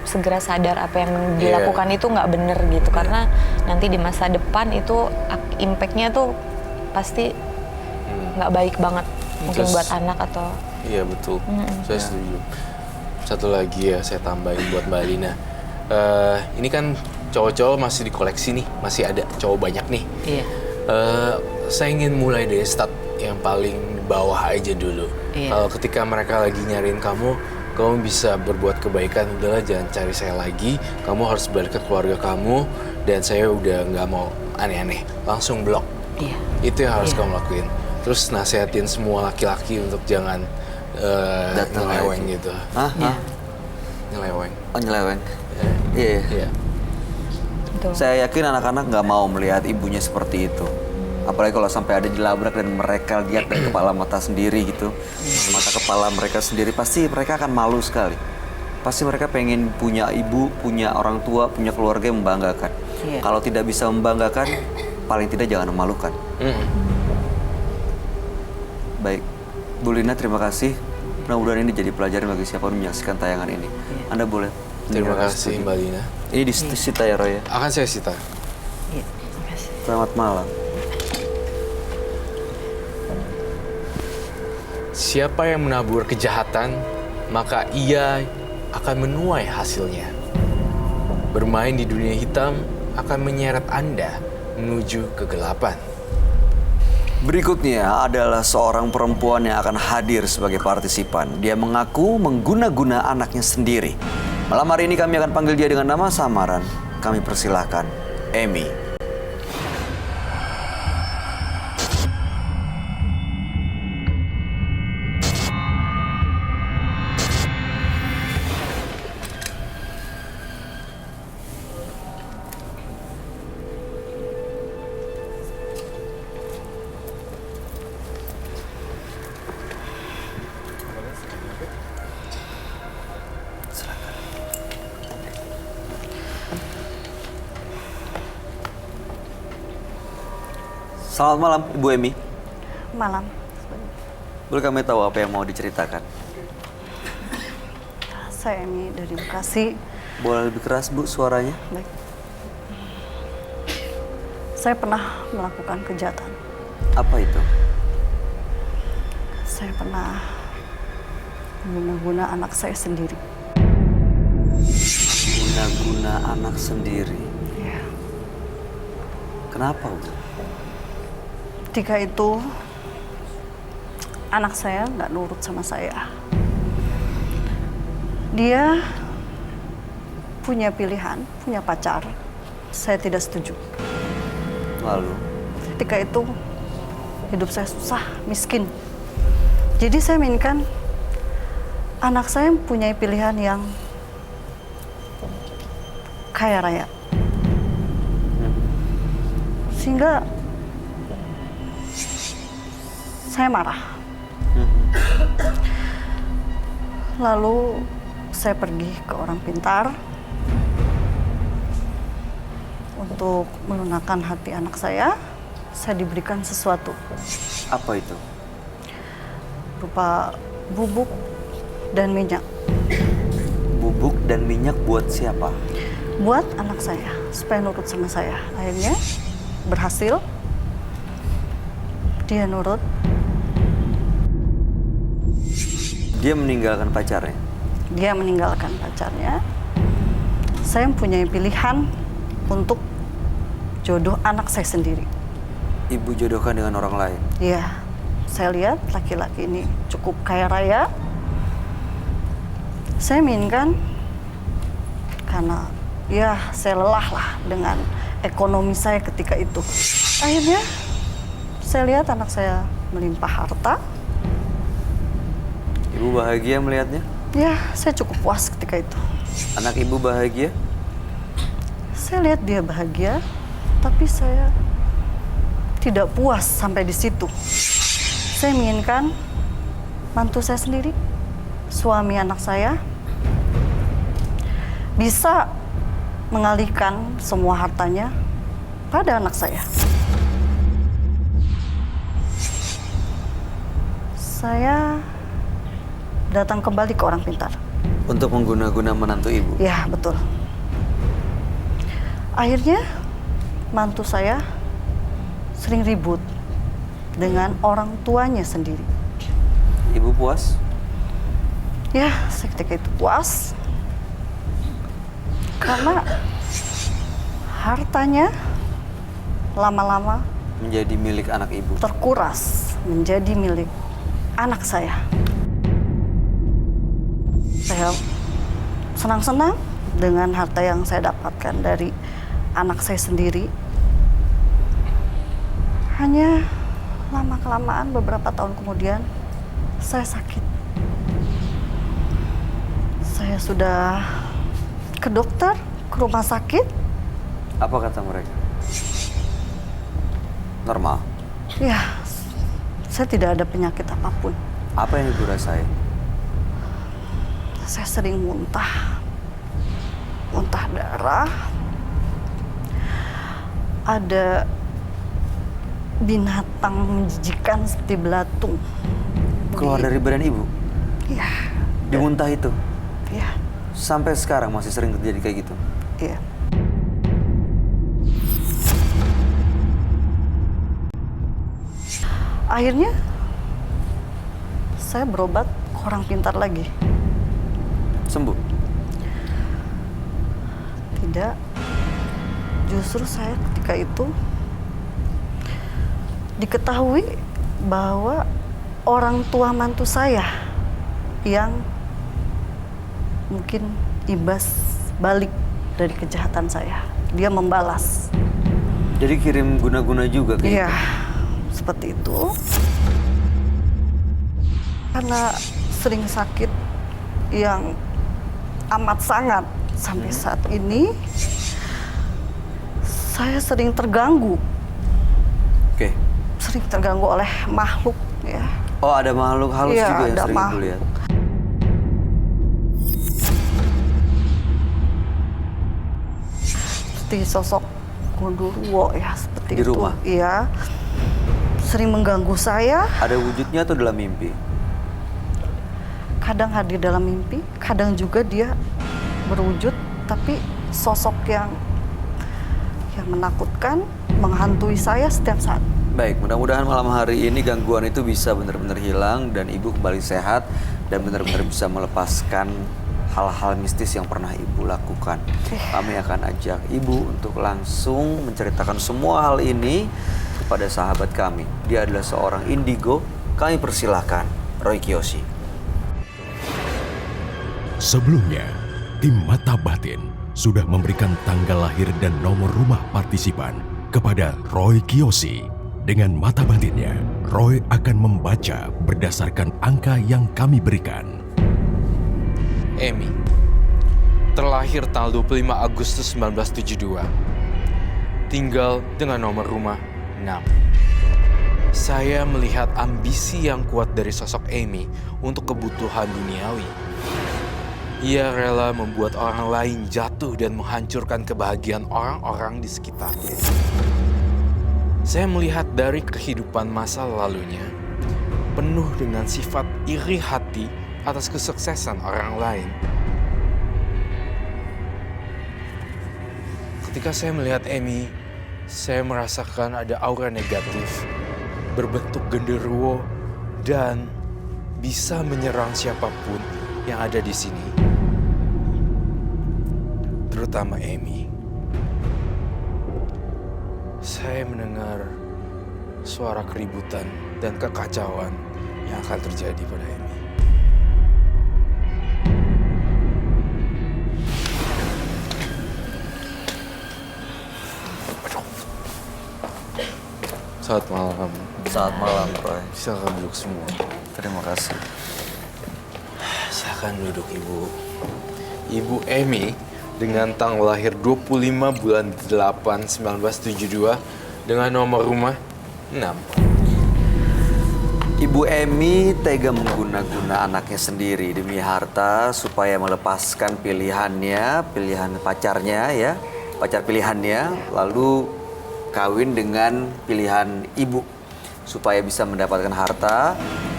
segera sadar apa yang Iya. dilakukan itu nggak bener gitu, karena nanti di masa depan itu impact-nya tuh pasti nggak baik banget, mungkin Terus- buat anak atau Iya betul, saya setuju. Satu lagi ya saya tambahin buat Mbak Lina. Ini kan cowok-cowok masih dikoleksi nih, masih ada cowok banyak nih. Iya. Saya ingin mulai dari start yang paling bawah aja dulu. Iya. Kalau ketika mereka lagi nyariin kamu bisa berbuat kebaikan, udahlah jangan cari saya lagi. Kamu harus balik ke keluarga kamu, dan saya udah nggak mau aneh-aneh. Langsung blok. Iya. Itu yang harus Iya. kamu lakuin. Terus nasihatin semua laki-laki untuk jangan Datang nyeleweng lagi. gitu. Hah? Iya. Hah? Nyeleweng. Oh, nyeleweng. Iya. Iya. Iya. itu. Saya yakin anak-anak nggak mau melihat ibunya seperti itu. Apalagi kalau sampai ada dilabrak dan mereka lihat dari kepala mata sendiri gitu. Mata kepala mereka sendiri, pasti mereka akan malu sekali. Pasti mereka pengen punya ibu, punya orang tua, punya keluarga yang membanggakan. Iya. Kalau tidak bisa membanggakan, paling tidak jangan memalukan. Baik, Bu Lina, terima kasih. Mudah-mudahan ini jadi pelajaran bagi siapa yang menyaksikan tayangan ini. Anda boleh. Terima menyerahkan kasih studi. Mbak Lina. Ini disita ya, Roy ya. Akan saya sita. Iya. Terima kasih. Selamat malam. Siapa yang menabur kejahatan, maka ia akan menuai hasilnya. Bermain di dunia hitam akan menyeret Anda menuju kegelapan. Berikutnya adalah seorang perempuan yang akan hadir sebagai partisipan. Dia mengaku mengguna-guna anaknya sendiri. Malam hari ini kami akan panggil dia dengan nama samaran. Kami persilahkan Amy. Selamat malam, Ibu Amy. Malam. Boleh kami tahu apa yang mau diceritakan? Saya Emi dari Bekasi. Boleh lebih keras, Bu, suaranya? Baik. Saya pernah melakukan kejahatan. Apa itu? Saya pernah mengguna anak saya sendiri. Guna-guna anak sendiri. Ya. Kenapa, Bu? Ketika itu anak saya nggak nurut sama saya. Dia punya pilihan, punya pacar. Saya tidak setuju. Lalu, Ketika itu hidup saya susah, miskin. Jadi saya inginkan anak saya mempunyai pilihan yang kaya raya. Sehingga saya marah. Lalu saya pergi ke orang pintar untuk melunakkan hati anak saya. Saya diberikan sesuatu apa itu? berupa bubuk dan minyak Bubuk dan minyak buat siapa? buat anak saya supaya nurut sama saya. Akhirnya berhasil. Dia nurut. Dia meninggalkan pacarnya. Dia meninggalkan pacarnya. Saya mempunyai pilihan untuk jodoh anak saya sendiri. Ibu jodohkan dengan orang lain. Iya, saya lihat laki-laki ini cukup kaya raya. Saya inginkan karena ya saya lelah lah dengan ekonomi saya ketika itu. Akhirnya saya lihat anak saya melimpah harta. Ibu bahagia melihatnya? Ya, saya cukup puas ketika itu. Anak ibu bahagia? Saya lihat dia bahagia, tapi saya tidak puas sampai di situ. Saya menginginkan mantu saya sendiri, suami anak saya, bisa mengalihkan semua hartanya pada anak saya. Saya datang kembali ke orang pintar. Untuk mengguna-guna menantu ibu? Ya, betul. Akhirnya, mantu saya sering ribut dengan orang tuanya sendiri. Ibu puas? Ya, saya ketika itu puas. Karena hartanya lama-lama Menjadi milik anak ibu? terkuras menjadi milik anak saya. Saya senang-senang dengan harta yang saya dapatkan dari anak saya sendiri. Hanya lama-kelamaan beberapa tahun kemudian saya sakit. Saya sudah ke dokter, ke rumah sakit. Apa kata mereka? Normal? Ya, saya tidak ada penyakit apapun. Apa yang ibu rasain? Saya sering muntah darah. Ada binatang menjijikan seperti belatung. Keluar dari badan ibu? Iya, Dimuntah itu? iya, Sampai sekarang masih sering terjadi kayak gitu? iya. Akhirnya saya berobat ke orang pintar lagi. Sembuh? Tidak. Justru saya ketika itu diketahui bahwa orang tua mantu saya yang mungkin imbas balik dari kejahatan saya. Dia membalas. Jadi kirim guna-guna juga kayak Iya, gitu? seperti itu. Karena sering sakit yang amat sangat sampai saat ini, saya sering terganggu. Oke. Sering terganggu oleh makhluk ya. Oh, ada makhluk halus Iya, juga yang ada sering ibu makhluk. lihat? Seperti sosok Gundurwo ya, seperti Di itu. rumah? Iya. Sering mengganggu saya, Ada wujudnya atau dalam mimpi? kadang hadir dalam mimpi, kadang juga dia berwujud tapi sosok yang menakutkan, menghantui saya setiap saat. Baik, mudah-mudahan malam hari ini gangguan itu bisa benar-benar hilang dan ibu kembali sehat dan benar-benar bisa melepaskan hal-hal mistis yang pernah ibu lakukan. Kami akan ajak ibu untuk langsung menceritakan semua hal ini kepada sahabat kami. Dia adalah seorang indigo kami persilahkan Roy Kiyoshi. Sebelumnya, tim Mata Batin sudah memberikan tanggal lahir dan nomor rumah partisipan kepada Roy Kiyoshi. Dengan mata batinnya, Roy akan membaca berdasarkan angka yang kami berikan. Amy, terlahir tanggal 25 Agustus 1972. Tinggal dengan nomor rumah 6. Saya melihat ambisi yang kuat dari sosok Amy untuk kebutuhan duniawi. Ia rela membuat orang lain jatuh dan menghancurkan kebahagiaan orang-orang di sekitarnya. Saya melihat dari kehidupan masa lalunya, penuh dengan sifat iri hati atas kesuksesan orang lain. Ketika saya melihat Amy, saya merasakan ada aura negatif, berbentuk genderuwo, dan bisa menyerang siapapun yang ada di sini. Terutama Amy. Saya mendengar suara keributan dan kekacauan yang akan terjadi pada Amy. Selamat malam. Selamat malam, Roy. Silakan duduk semua. Terima kasih. Silakan duduk, Ibu. Ibu Amy dengan tanggal lahir 25 bulan 8 1972 dengan nomor rumah 6. Ibu Emy tega mengguna-guna anaknya sendiri demi harta supaya melepaskan pilihannya, pilihan pacarnya ya, pacar pilihannya, lalu kawin dengan pilihan ibu supaya bisa mendapatkan harta,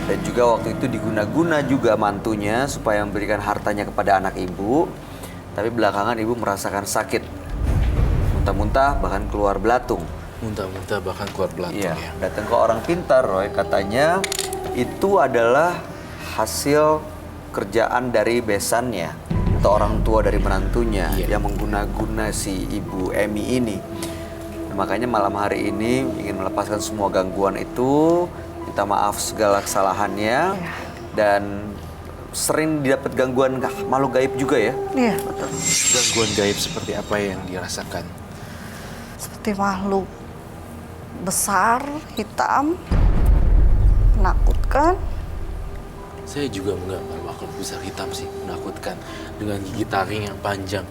dan juga waktu itu diguna-guna juga mantunya supaya memberikan hartanya kepada anak ibu. Tapi belakangan ibu merasakan sakit, muntah-muntah bahkan keluar belatung. Muntah-muntah bahkan keluar belatung Iya, ya. datang ke orang pintar, Roy. Katanya itu adalah hasil kerjaan dari besannya atau orang tua dari menantunya yang mengguna-guna si ibu Emy ini. Makanya malam hari ini ingin melepaskan semua gangguan itu, minta maaf segala kesalahannya, dan sering didapat gangguan makhluk gaib juga ya? Iya, betul. Gangguan gaib seperti apa yang dirasakan? Seperti makhluk besar, hitam, menakutkan. Saya juga menggambar makhluk besar hitam sih, menakutkan, dengan gigi taring yang panjang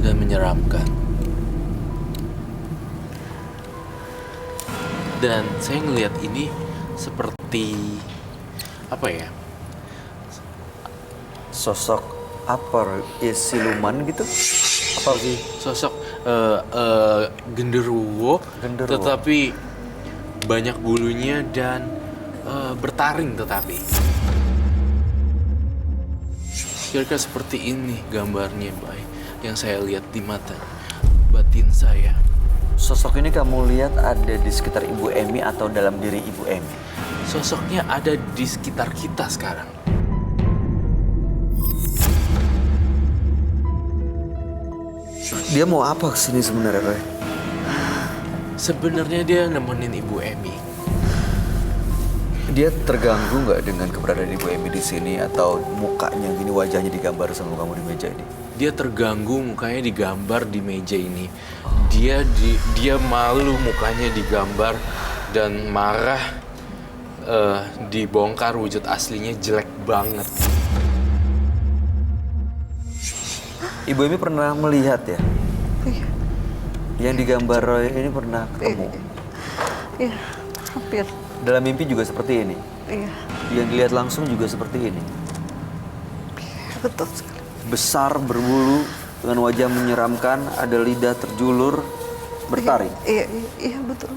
dan menyeramkan. Dan saya ngelihat ini seperti apa ya? Sosok apa? Siluman gitu? Apa sih? Sosok genderuwo, tetapi banyak bulunya dan bertaring tetapi. Kira-kira seperti ini gambarnya, Bay, yang saya lihat di mata batin saya. Sosok ini kamu lihat ada di sekitar Ibu Emy atau dalam diri Ibu Emy? Sosoknya ada di sekitar kita sekarang. Dia mau apa kesini sebenarnya, Roy? Sebenarnya dia nemenin Ibu Emy. Dia terganggu nggak dengan keberadaan Ibu Emy di sini atau mukanya gini, wajahnya digambar sama kamu di meja ini? Dia terganggu mukanya digambar di meja ini. Dia malu mukanya digambar dan marah. Dibongkar wujud aslinya jelek banget. Ibu Emy pernah melihat ya? Iya, Yang digambar Roy ini pernah ketemu? iya, hampir. Dalam mimpi juga seperti ini? Iya, Yang dilihat langsung juga seperti ini? betul sekali. Besar, berbulu, dengan wajah menyeramkan, ada lidah terjulur, bertaring. Iya, betul.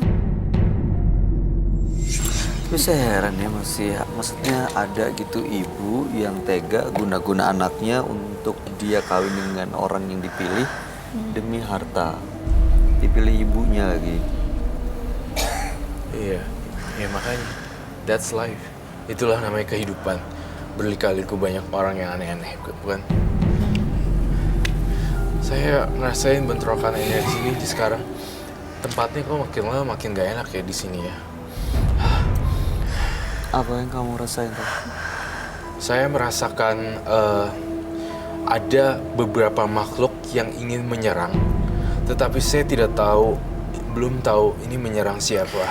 Tapi saya heran ya, maksudnya ada gitu ibu yang tega guna-guna anaknya untuk dia kawin dengan orang yang dipilih demi harta. Dipilih ibunya lagi. Iya, ya makanya that's life. Itulah namanya kehidupan. Berliku-liku banyak orang yang aneh-aneh, bukan? Saya ngerasain bentrokan energi ini di sekarang. Tempatnya kok makin lama makin gak enak ya di sini ya. Apa yang kamu rasain, Roy? Saya merasakan ada beberapa makhluk yang ingin menyerang, tetapi saya belum tahu ini menyerang siapa.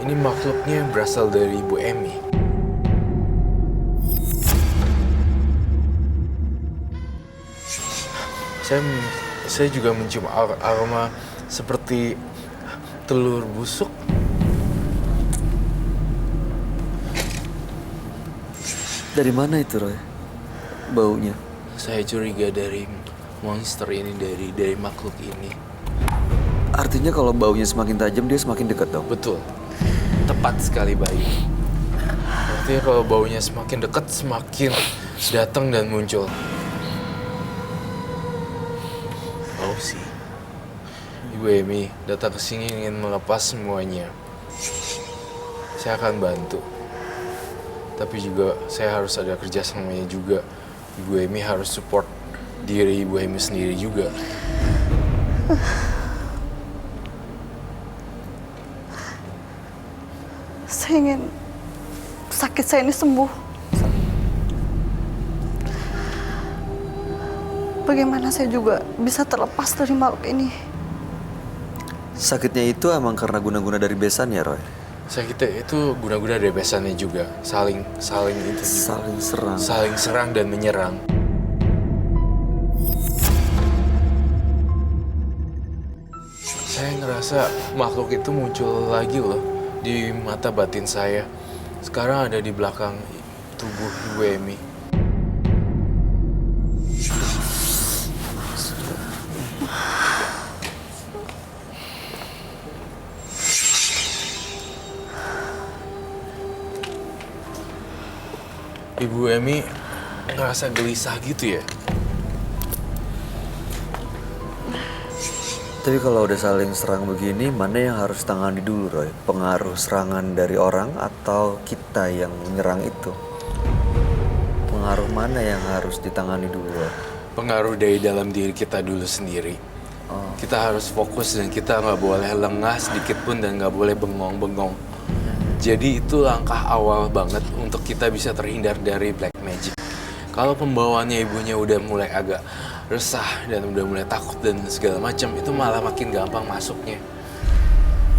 Ini makhluknya berasal dari Ibu Emi. Saya juga mencium aroma seperti telur busuk. Dari mana itu, Roy? Baunya? Saya curiga dari monster ini, dari makhluk ini. Artinya kalau baunya semakin tajam, dia semakin dekat dong? Betul. Tepat sekali, Bayu. Artinya kalau baunya semakin dekat, semakin datang dan muncul. Oh sih. Ibu Emi datang ke sini ingin melepas semuanya. Saya akan bantu. Tapi juga saya harus ada kerjasamanya juga. Ibu Emi harus support diri Ibu Emi sendiri juga. Saya ingin sakit saya ini sembuh. Bagaimana saya juga bisa terlepas dari makhluk ini? Sakitnya itu emang karena guna-guna dari besan ya, Roy? Sakitnya itu guna-guna dari besannya juga. Saling itu juga. Saling serang. Saling serang dan menyerang. Saya ngerasa makhluk itu muncul lagi loh di mata batin saya. Sekarang ada di belakang tubuh Ibu Emi. Ibu Emi ngerasa gelisah gitu ya? Tapi kalau udah saling serang begini, mana yang harus tangani dulu, Roy? Pengaruh serangan dari orang atau kita yang menyerang itu? Pengaruh mana yang harus ditangani dulu, Roy? Pengaruh dari dalam diri kita dulu sendiri. Kita harus fokus dan kita nggak boleh lengah sedikit pun dan nggak boleh bengong-bengong. Jadi itu langkah awal banget untuk kita bisa terhindar dari black magic. Kalau pembawaannya ibunya udah mulai agak resah dan udah mulai takut dan segala macam, itu malah makin gampang masuknya.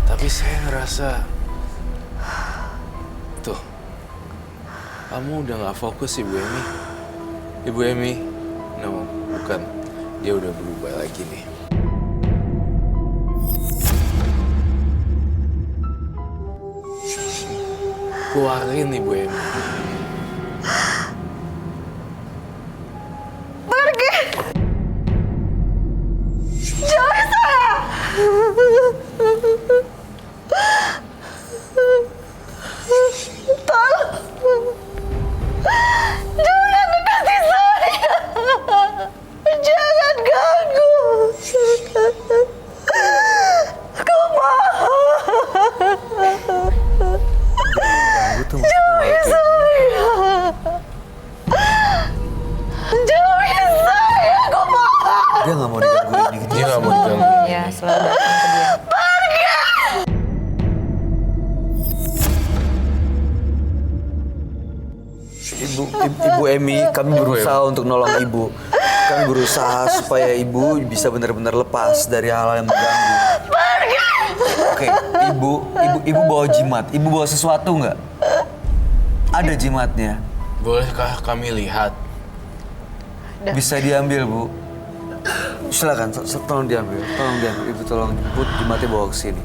Tapi saya ngerasa, tuh, kamu udah nggak fokus Ibu Emi. Ibu Emi, no, bukan. Dia udah berubah lagi nih. Keluarin Ibu Emi. Pergi! Jauhi saya! Tolong! Jangan dekati saya! Jangan ganggu! Aku Jauhi saya! Jauhi saya! Aku mohon! Dia nggak mau digangguin gitu. Dia nggak mau digangguin. Ya, selalu datang ke dia. Ibu Emi, kami berusaha untuk nolong ibu. Kami berusaha supaya ibu bisa benar-benar lepas dari hal-hal yang mengganggu. Oke, ibu bawa jimat. Ibu bawa sesuatu nggak? Ada jimatnya. Bolehkah kami lihat? Bisa diambil, Bu. Silakan, tolong diambil. Tolong diambil. Ibu tolong jemput jimatnya bawa ke sini.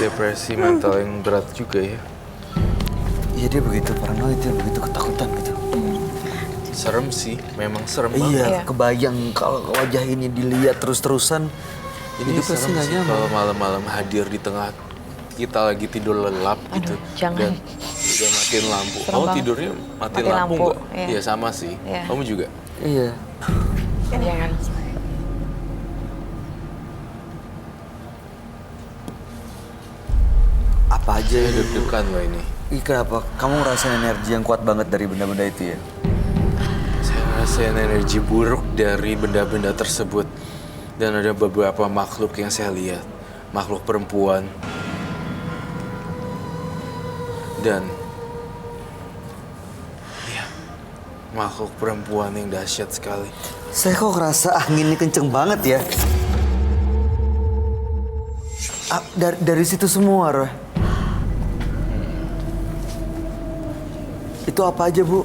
Depresi mental yang berat juga ya. Iya, dia begitu paranoid, dia begitu ketakutan gitu. Serem sih, memang serem banget. Iya, Iya. kebayang kalau wajah ini dilihat terus-terusan. Ini Hidup pasti serem nggak sih nyaman. kalau malam-malam hadir di tengah kita lagi tidur lelap gitu. jangan. Dan udah matiin lampu. Serem Kamu banget. tidurnya matiin Mati lampu lampu, nggak? iya. Iya sama sih. Iya. Kamu juga? Iya. Jangan. Apa aja Saya yang deg-degan loh ini. Ih, kenapa? Kamu ngerasain energi yang kuat banget dari benda-benda itu ya? Saya ngerasain energi buruk dari benda-benda tersebut. Dan ada beberapa makhluk yang saya lihat. Makhluk perempuan. Dan ya, makhluk perempuan yang dahsyat sekali. Saya kok ngerasa angin ini kenceng banget ya. Dari situ semua, Roy. Itu apa aja, Bu?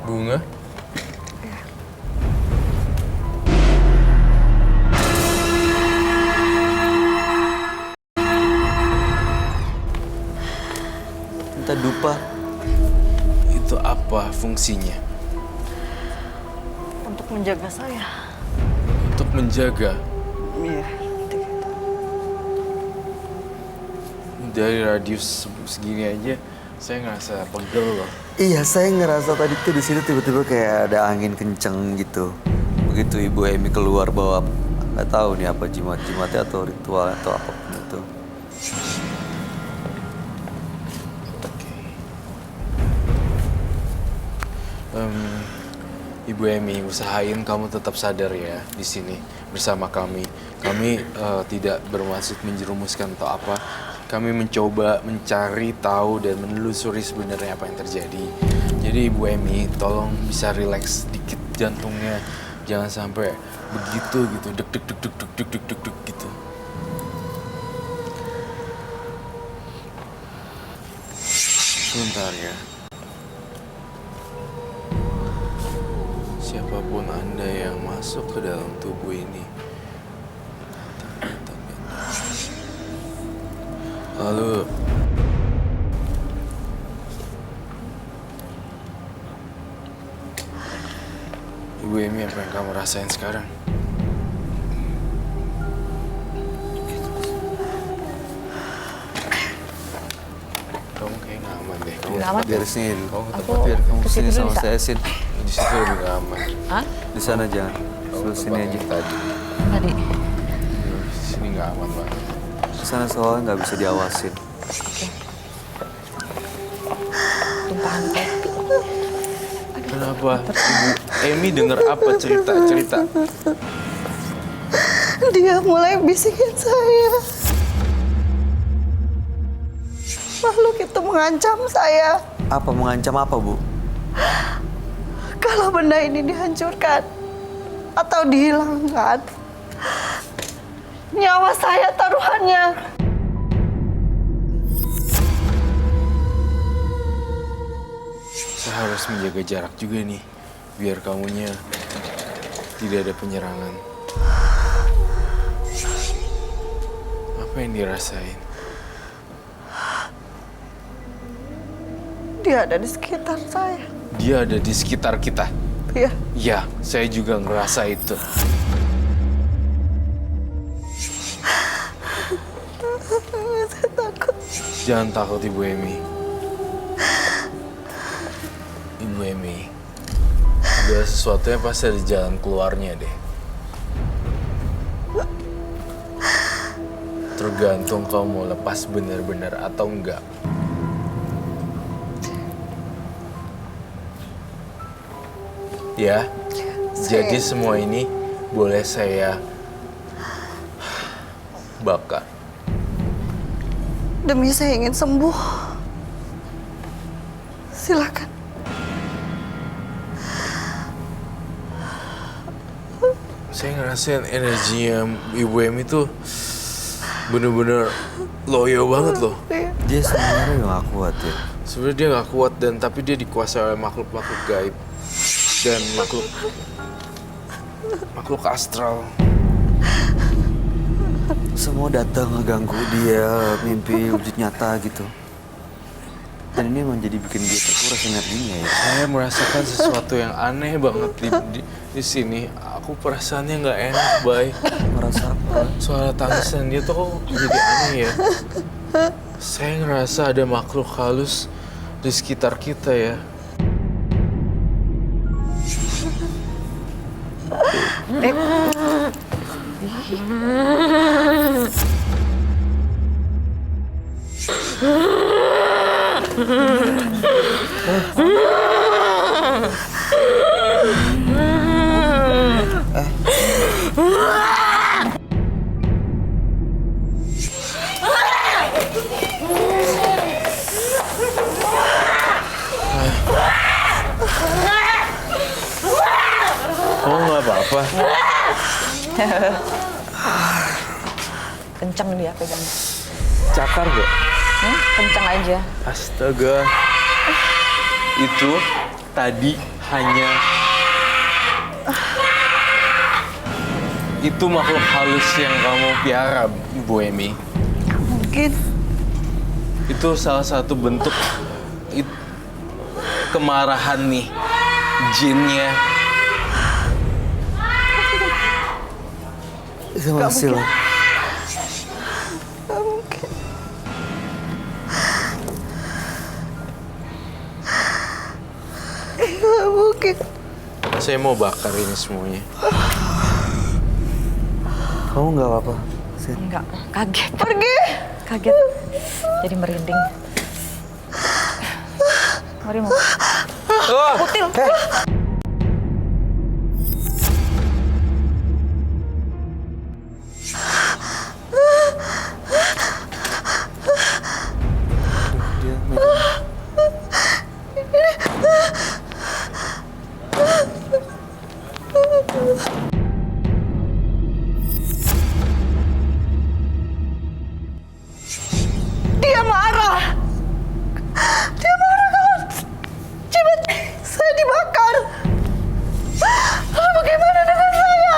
Bunga? Minta dupa. Itu apa fungsinya? Untuk menjaga saya. Untuk menjaga. Iya. Dari radius segini aja, saya ngerasa pegel loh. Iya, saya ngerasa tadi tuh di situ tiba-tiba kayak ada angin kenceng gitu. Begitu Ibu Emi keluar bawa nggak tahu nih apa jimat-jimatnya atau ritual atau apapun itu. Ibu Emi, usahain kamu tetap sadar ya di sini bersama kami. Kami tidak bermaksud menjerumuskan atau apa. Kami mencoba mencari tahu dan menelusuri sebenarnya apa yang terjadi. Jadi Ibu Emi, tolong bisa rileks sedikit jantungnya. Jangan sampai begitu gitu, deg deg deg deg deg deg deg deg deg gitu. Sebentar ya. Siapapun Anda yang masuk ke dalam tubuh ini, lalu Ibu Emi, apa yang kamu rasain sekarang? Kamu kayak nggak aman deh. Kamu Nggak aman. Dari sini. Kamu ke Aku tempat biar kamu ke Sini situ dulu sama bisa? saya, Sin. di situ lebih nggak aman. Hah? Di sana jangan. Kamu Sebelah sini tempat aja. yang tadi. Tadi. Di sini nggak aman banget. Di sana soalnya nggak bisa diawasin. Tumpahan kopi. Kenapa? Ibu Emi dengar apa cerita-cerita? Dia mulai bisikin saya. Makhluk itu mengancam saya. Apa mengancam apa, Bu? Kalau benda ini dihancurkan atau dihilangkan, nyawa saya taruhannya. Saya harus menjaga jarak juga nih, biar kamunya tidak ada penyerangan. Apa yang dirasain? Dia ada di sekitar saya. Dia ada di sekitar kita. Ya, Ya, saya juga ngerasa itu. saya takut. Jangan takut, Ibu Emi. Ibu Emi, segala sesuatunya pasti ada jalan keluarnya deh. Tergantung kamu mau lepas benar-benar atau enggak. Ya, jadi semua ini boleh saya bakar. Demi saya ingin sembuh. Silakan. Saya ngerasain energinya Ibu Emi tuh bener-bener loyo banget loh. Dia sebenarnya nggak kuat ya. Sebenarnya dia nggak kuat tapi dia dikuasai oleh makhluk-makhluk gaib dan makhluk astral. Semua datang ngeganggu dia, mimpi wujud nyata gitu. Dan ini emang jadi bikin dia terkuras energinya ya. Saya merasakan sesuatu yang aneh banget di sini. Aku perasaannya nggak enak, Bay. Merasa apa? Suara tangisan dia tuh kok jadi aneh ya. Saya ngerasa ada makhluk halus di sekitar kita ya. apa-apa. Kenceng dia pegang. Cakar gak? Kenceng aja. Astaga. Itu tadi hanya... Itu makhluk halus yang kamu piara, Bu Emi. Mungkin Itu salah satu bentuk kemarahan nih, jinnya. Terima kasih loh. nggak mungkin. Saya mau bakar ini semuanya. Kamu nggak apa-apa? Sin? Enggak, kaget. Pergi. Kaget. Jadi merinding. Mari mau. Kutil. Dia megang. Dia marah. Dia marah kalau jimat saya dibakar. Bagaimana dengan saya?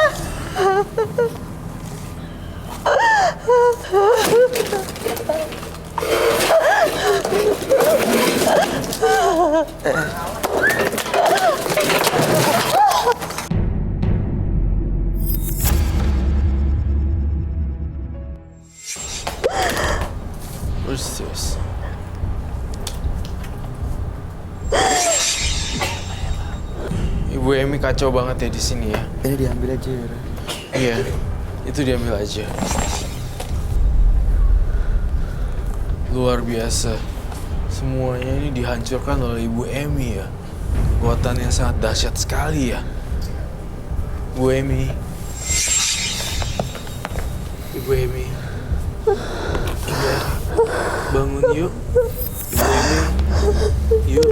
Terus. Ibu Emi kacau banget ya di sini ya. Ini diambil aja ya. Iya, itu diambil aja. Luar biasa. Semuanya ini dihancurkan oleh Ibu Emi ya. Kekuatan yang sangat dahsyat sekali ya. Ibu Emi. Ibu Emi. Iya. Bangun yuk. Ibu Emi. Yuk.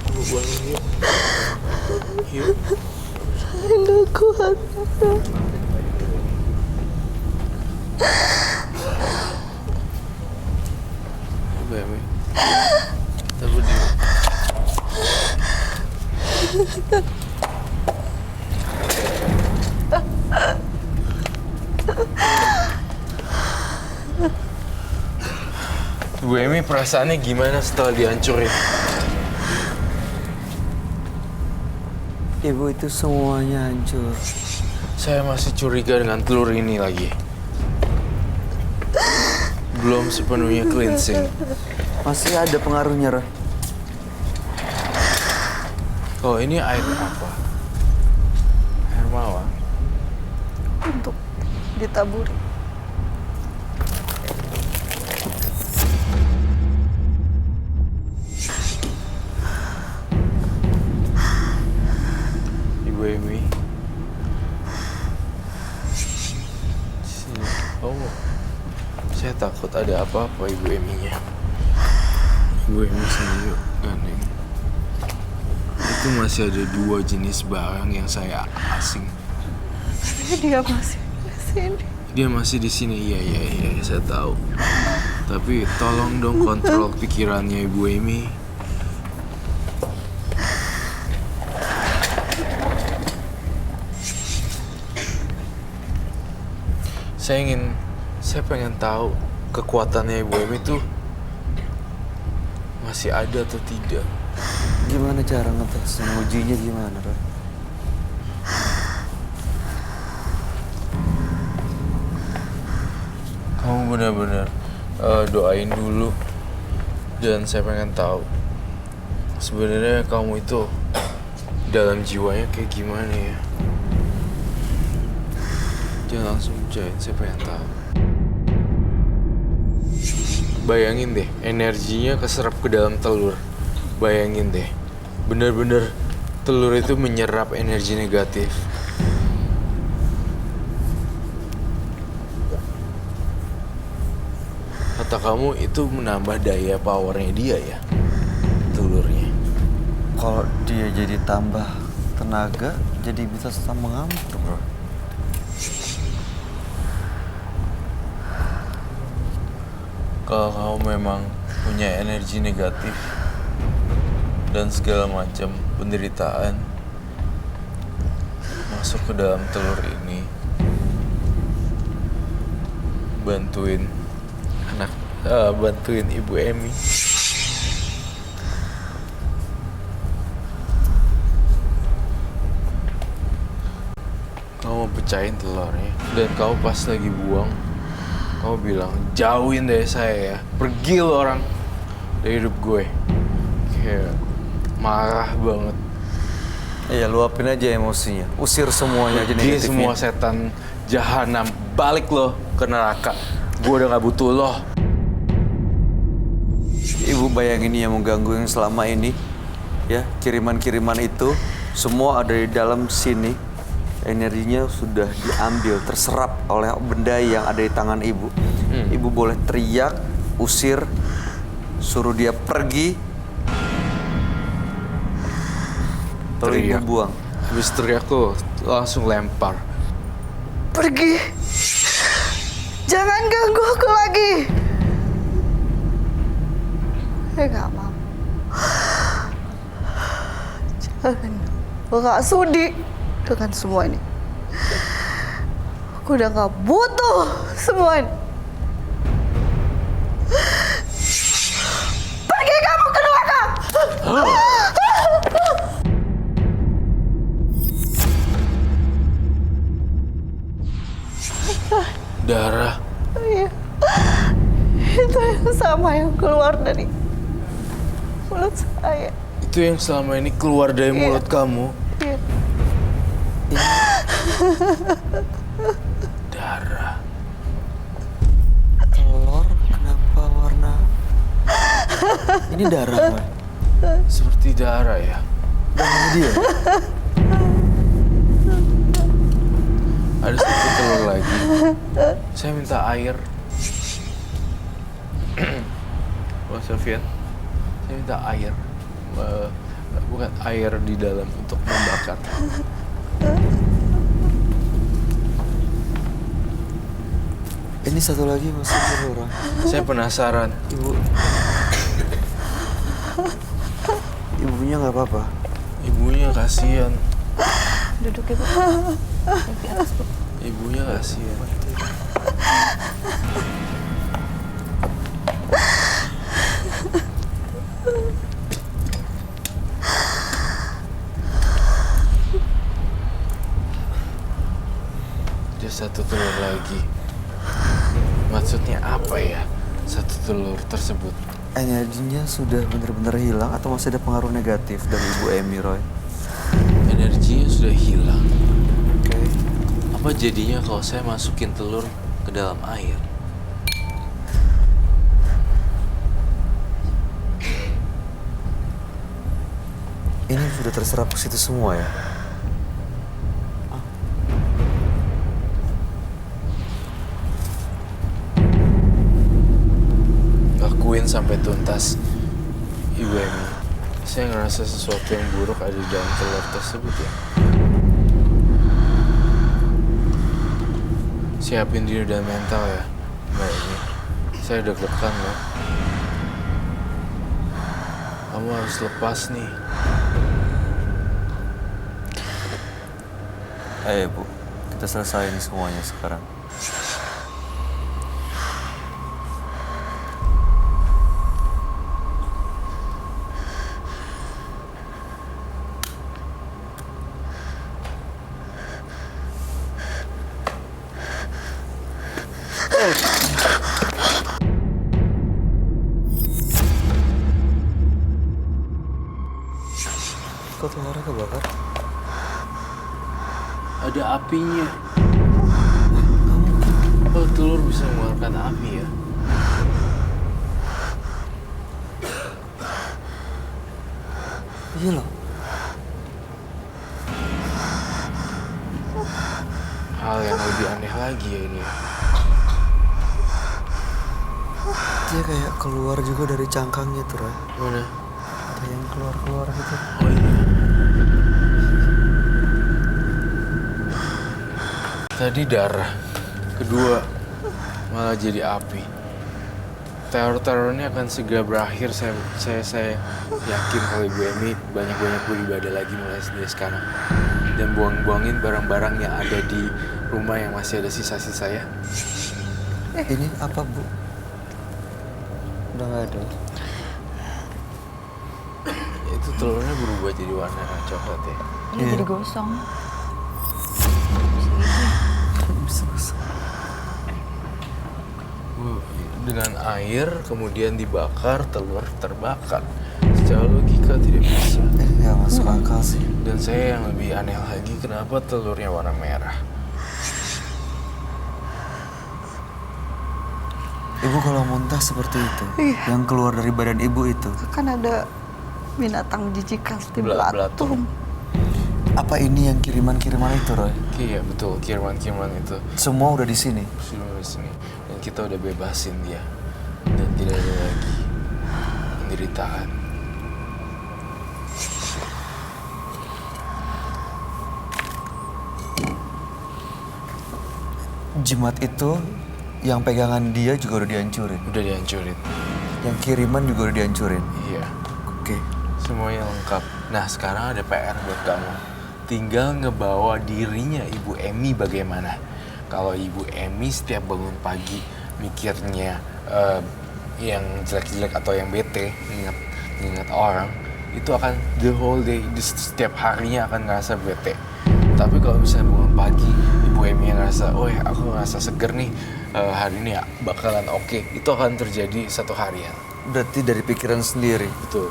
Ibu bangun yuk. Yuk. Nggak kuat. Ibu Emi. Kita berdiri. Ibu Emi perasaannya gimana setelah dihancurin? Ibu itu semuanya hancur. Saya masih curiga dengan telur ini lagi. Belum sepenuhnya cleansing. Masih ada pengaruhnya, Roy. Oh, ini air apa? Air mawar. Untuk ditaburi. Ibu Emi. Sini. Oh, saya takut ada apa-apa Ibu Eminya. Ibu Emi sini yuk, gandeng. Itu masih ada 2 jenis barang yang saya asing. Dia masih di sini. Dia masih di sini, iya, saya tahu. Tapi tolong dong kontrol pikirannya Ibu Emi. Saya pengen tahu kekuatannya Ibu Emi tuh masih ada atau tidak. Gimana cara ngetes? Ngujinya gimana, Roy? Kamu benar-benar doain dulu. Dan saya pengen tahu sebenarnya kamu itu dalam jiwanya kayak gimana ya. Jangan langsung percaya, saya pengen tahu. Bayangin deh, energinya keserap ke dalam telur. Bayangin deh, bener-bener telur itu menyerap energi negatif. Kata kamu itu menambah daya powernya dia ya, telurnya. Kalau dia jadi tambah tenaga jadi bisa sama mengamuk, bro. Kalau kamu memang punya energi negatif dan segala macam penderitaan masuk ke dalam telur ini, bantuin bantuin Ibu Emi. Kamu pecahin telurnya dan kamu pas lagi buang, kamu bilang jauhin dari saya ya, pergi lo orang dari hidup gue. Kayak marah banget. Iya, luapin aja emosinya. Usir semuanya aja Pergi negatifnya. semua setan jahanam, balik lo ke neraka. Gue udah gak butuh lo. Ibu bayangin yang mengganggu yang selama ini, ya, kiriman-kiriman itu semua ada di dalam sini. Energinya sudah diambil, terserap oleh benda yang ada di tangan ibu. Ibu boleh teriak, usir, suruh dia pergi, atau ibu Teriak. buang. Habis teriak lo langsung lempar. Pergi. Jangan ganggu aku lagi. Saya nggak mau. Jangan. Aku nggak sudi dengan semua ini. Aku udah nggak butuh semua ini. Pergi kamu ke neraka. Darah. Iya. Itu yang sama yang keluar dari mulut saya. Itu yang selama ini keluar dari mulut kamu. Iya. Darah. Telur kenapa warna? Ini darah, Roy. Seperti darah ya. Darah dia. Ada satu telur lagi. Saya minta air. Mas Sofian, saya minta air. Bukan air di dalam untuk membakar. Ini satu lagi masih telur. Saya penasaran. Ibunya nggak apa-apa. Ibunya kasihan. Duduk ibu. Di atas bu. Ibunya kasihan. Ada satu telur lagi. Maksudnya apa ya? Satu telur tersebut. Energinya sudah benar-benar hilang atau masih ada pengaruh negatif dari Ibu Emi, Roy? Energinya sudah hilang. Oke. Apa jadinya kalau saya masukin telur ke dalam air? Ini sudah terserap ke situ semua ya? Lakuin sampai tuntas, Ibu Emi. Saya ngerasa sesuatu yang buruk ada di dalam telur tersebut ya. Siapin diri dan mental ya, Mbak Emi. Saya deg-degan loh. Kamu harus lepas nih. Ayo Bu, kita selesaiin semuanya sekarang. Kok telurnya kebakar? Ada apinya. Oh, telur bisa mengeluarkan api ya? Iya loh. Hal yang lebih aneh lagi ya ini. Dia kayak keluar juga dari cangkangnya tuh, Roy. Mana? Ada yang keluar-keluar gitu. Oh iya. Tadi darah, kedua malah jadi api. Teror-teror ini akan segera berakhir. Saya yakin kalau Ibu Emi banyak-banyak beribadah lagi mulai dari sekarang. Dan buang-buangin barang-barang yang ada di rumah yang masih ada sisa-sisa ya. Ini apa, Bu? Udah nggak ada. Itu telurnya berubah jadi warna coklat ya. Ini jadi gosong. Dengan air kemudian dibakar, telur terbakar. Secara logika tidak bisa. Nggak masuk akal sih. Dan saya yang lebih aneh lagi, kenapa telurnya warna merah? Ibu kalau muntah seperti itu, yang keluar dari badan ibu itu, Kan ada binatang jijikan seperti Belatung. belatung. apa ini yang kiriman-kiriman itu, Roy? Iya betul, kiriman-kiriman itu Semua udah di sini. sudah di sini. Dan kita udah bebasin dia. Dan tidak ada lagi penderitaan. Jimat itu, yang pegangan dia juga udah dihancurin. Udah dihancurin. Yang kiriman juga udah dihancurin. Iya, Oke. semuanya lengkap. Nah sekarang ada PR buat kamu. Tinggal ngebawa dirinya Ibu Emi bagaimana. Kalau Ibu Emi setiap bangun pagi mikirnya yang jelek-jelek atau yang bete, ingat orang, itu akan the whole day, setiap harinya akan ngerasa bete. Tapi kalau misalnya bangun pagi, Ibu Emi yang ngerasa, oh ya aku ngerasa seger nih, hari ini ya bakalan oke. Itu akan terjadi satu harian. Berarti dari pikiran sendiri. Betul.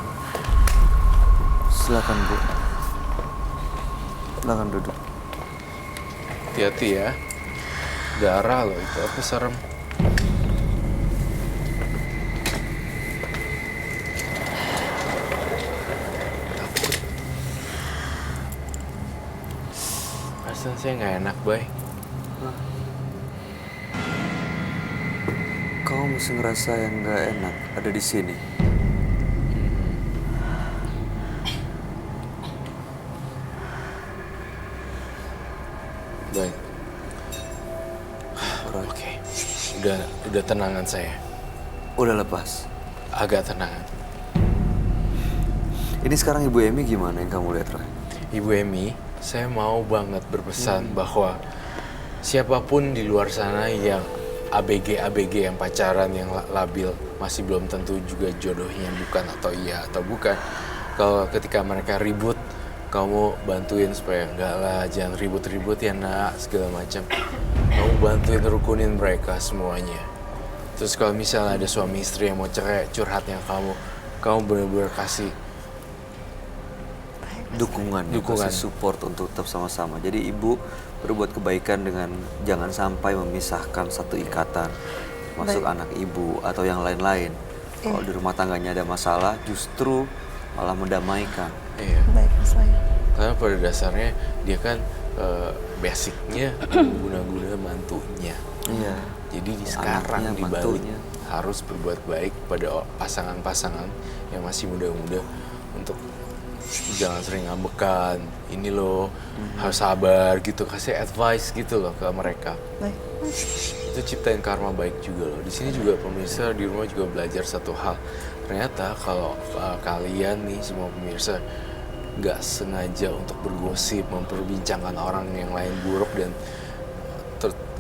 Silakan, Bu. Silakan duduk. Hati-hati ya. Darah loh itu, aku serem. Perasaan saya nggak enak, Bay. Kamu mesti ngerasa yang nggak enak ada di sini. Baik. Oke. Udah tenangan saya. Udah lepas. Agak tenangan. Ini sekarang Ibu Emi gimana yang kamu lihat, Roy? Ibu Emi, saya mau banget berpesan bahwa siapapun di luar sana yang ABG yang pacaran, yang labil, masih belum tentu juga jodohnya bukan atau iya atau bukan. Kalau ketika mereka ribut, kamu bantuin supaya enggak lah, jangan ribut-ribut ya nak, segala macam. Kamu bantuin rukunin mereka semuanya. Terus kalau misalnya ada suami istri yang mau cerai, curhatnya kamu benar-benar kasih Dukungan. Kasih support untuk tetap sama-sama. Jadi ibu berbuat kebaikan dengan jangan sampai memisahkan satu ikatan, masuk anak ibu atau yang lain-lain. Kalau di rumah tangganya ada masalah, justru malah mendamaikan. Iya. Baik, Mas Laya. Karena pada dasarnya dia kan basicnya guna-guna mantunya. Iya. Jadi di Ya, sekarang anaknya, di balik mantunya. harus berbuat baik pada pasangan-pasangan yang masih muda-muda untuk jangan sering ngambekan. Ini loh harus sabar gitu, kasih advice gitu loh ke mereka. Baik. Itu ciptain karma baik juga loh. Di sini juga pemirsa di rumah juga belajar satu hal. Ternyata kalau kalian nih semua pemirsa nggak sengaja untuk bergosip, memperbincangkan orang yang lain buruk dan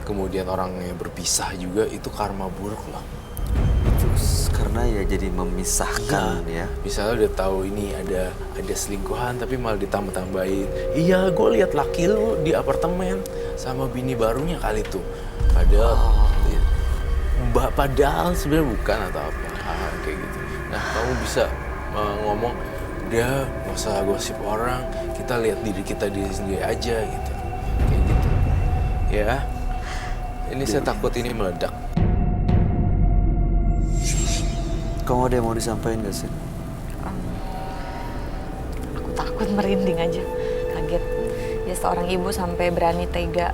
kemudian orangnya berpisah juga, itu karma buruk loh. Terus karena ya jadi memisahkan ya. Misalnya udah tahu ini ada selingkuhan tapi malah ditambah-tambahin. Iya, gue lihat laki lu di apartemen sama bini barunya kali tuh. Padahal sebenarnya bukan atau apa, kayak gitu. Nah, kamu bisa ngomong, udah nggak usah gosip orang, kita lihat diri kita sendiri aja gitu, kayak gitu. Ya, ini saya takut ini meledak. Kamu ada yang mau disampaikan gak sih? Aku takut, merinding aja, kaget. Ya seorang ibu sampai berani tega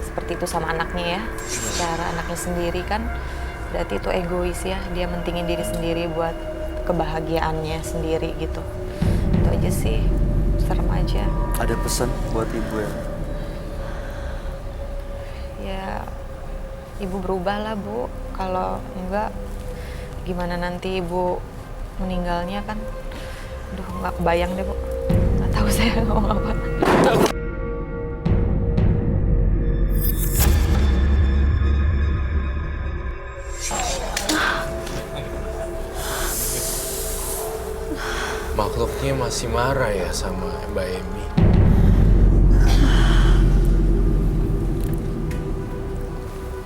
seperti itu sama anaknya ya. Cara anaknya sendiri kan berarti itu egois ya. Dia mentingin diri sendiri buat kebahagiaannya sendiri gitu. Itu aja sih, serem aja. Ada pesan buat ibu ya? ya ibu berubah lah Bu. Kalau enggak gimana nanti ibu meninggalnya kan. Aduh nggak kebayang deh Bu. Nggak tahu saya ngomong apa. Makhluknya masih marah ya sama Mbak Emi.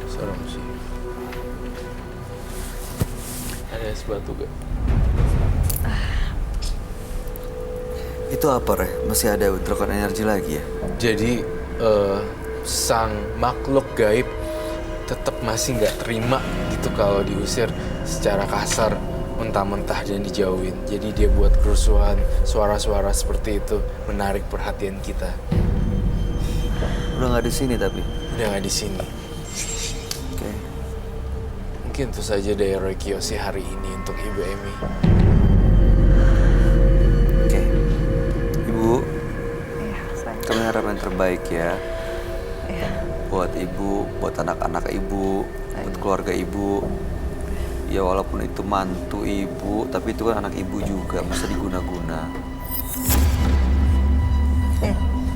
Serem sih. Ada es batu gak? Itu apa, Reh? Masih ada withdrawn energi lagi ya? Jadi sang makhluk gaib tetap masih nggak terima gitu kalau diusir secara kasar, mentah-mentah dan dijauhin. Jadi dia buat kerusuhan, suara-suara seperti itu menarik perhatian kita. Udah nggak di sini tapi. Udah nggak di sini. Oke. Mungkin itu saja dari Roy Kiyoshi hari ini untuk Ibu Emi. Oke. Ibu, Iya, sayang. kami harap yang terbaik ya. Iya. Buat ibu, buat anak-anak ibu, buat keluarga ibu. Ya walaupun itu mantu ibu, tapi itu kan anak ibu juga, masa diguna-guna.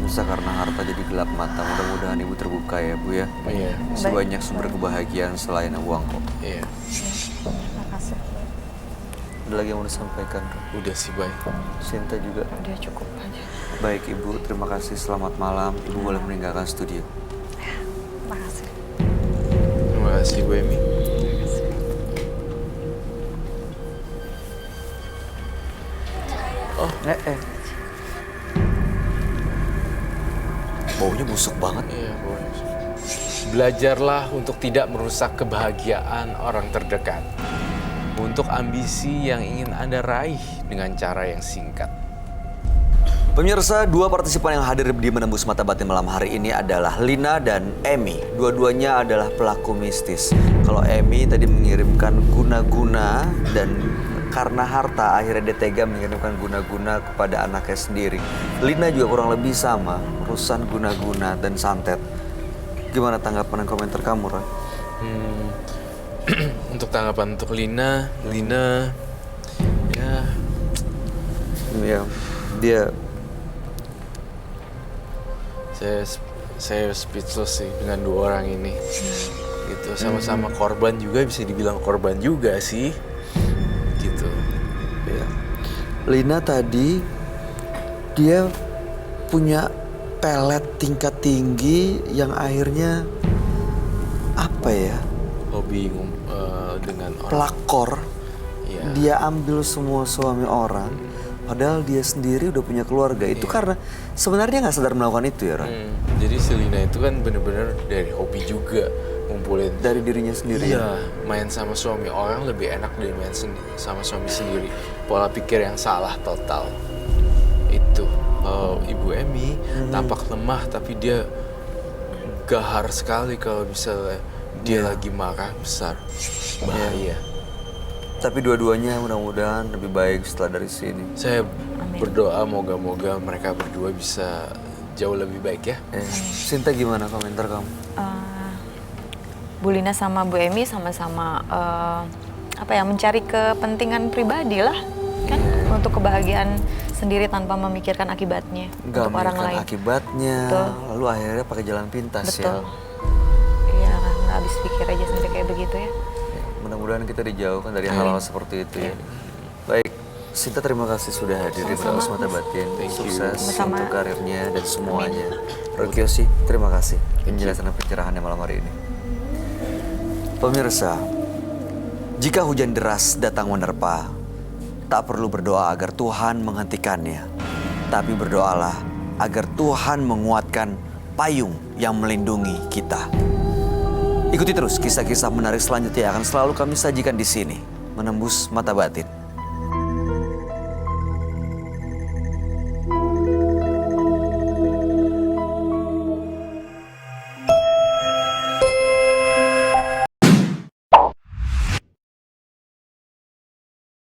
Bisa karena harta jadi gelap mata, mudah-mudahan ibu terbuka ya Bu ya. Iya, Masih banyak sumber kebahagiaan selain uang kok. iya. Terima kasih. Ada lagi yang mau disampaikan? Udah sih, baik. Sinta juga. Udah cukup aja. Baik ibu, terima kasih, selamat malam. Ibu boleh meninggalkan studio. Terima kasih. Terima kasih, Bu Emi. Baunya busuk banget. Iya, boleh. Belajarlah untuk tidak merusak kebahagiaan orang terdekat. Untuk ambisi yang ingin Anda raih dengan cara yang singkat. Pemirsa, dua partisipan yang hadir di Menembus Mata Batin malam hari ini adalah Lina dan Emi. Dua-duanya adalah pelaku mistis. Kalau Emi tadi mengirimkan guna-guna dan karena harta akhirnya dia tega mengirimkan guna-guna kepada anaknya sendiri. Lina juga kurang lebih sama, urusan guna-guna dan santet. Gimana tanggapan dan komentar kamu, Roy? Untuk tanggapan untuk Lina ya Ya, dia saya speechless sih dengan dua orang ini. Gitu, sama-sama korban juga, bisa dibilang korban juga sih. Gitu. ya. Lina tadi dia punya pelet tingkat tinggi yang akhirnya apa ya? Hobi dengan orang. Pelakor. Iya. Dia ambil semua suami orang, padahal dia sendiri udah punya keluarga. Itu karena sebenarnya nggak sadar melakukan itu ya, Ron? Jadi si Lina itu kan bener-bener dari hobi juga ngumpulin. Dari dirinya sendiri. Iya, main sama suami orang lebih enak dari main sama suami sendiri. Pola pikir yang salah total. Itu Ibu Emi tampak lemah, tapi dia gahar sekali kalau misalnya dia lagi marah besar. Bahaya. Tapi dua-duanya mudah-mudahan lebih baik setelah dari sini. Saya berdoa moga-moga mereka berdua bisa jauh lebih baik ya. Sinta gimana komentar kamu? Bu Lina sama Bu Emi sama-sama mencari kepentingan pribadi lah kan untuk kebahagiaan sendiri tanpa memikirkan akibatnya Gak untuk orang lain. Akibatnya, Betul. lalu akhirnya pakai jalan pintas Betul. ya. Iya, nggak habis pikir aja sampai kayak begitu ya. Mudah-mudahan kita dijauhkan dari hal-hal seperti itu ya. Baik, Sinta terima kasih sudah hadir di Menembus Mata Batin. Sukses Sama-sama. untuk karirnya dan semuanya. Roy Kiyoshi, terima kasih penjelasan dan pencerahannya malam hari ini. Pemirsa, jika hujan deras datang menerpa, tak perlu berdoa agar Tuhan menghentikannya. Tapi berdoalah agar Tuhan menguatkan payung yang melindungi kita. Ikuti terus kisah-kisah menarik selanjutnya yang akan selalu kami sajikan di sini. Menembus Mata Batin.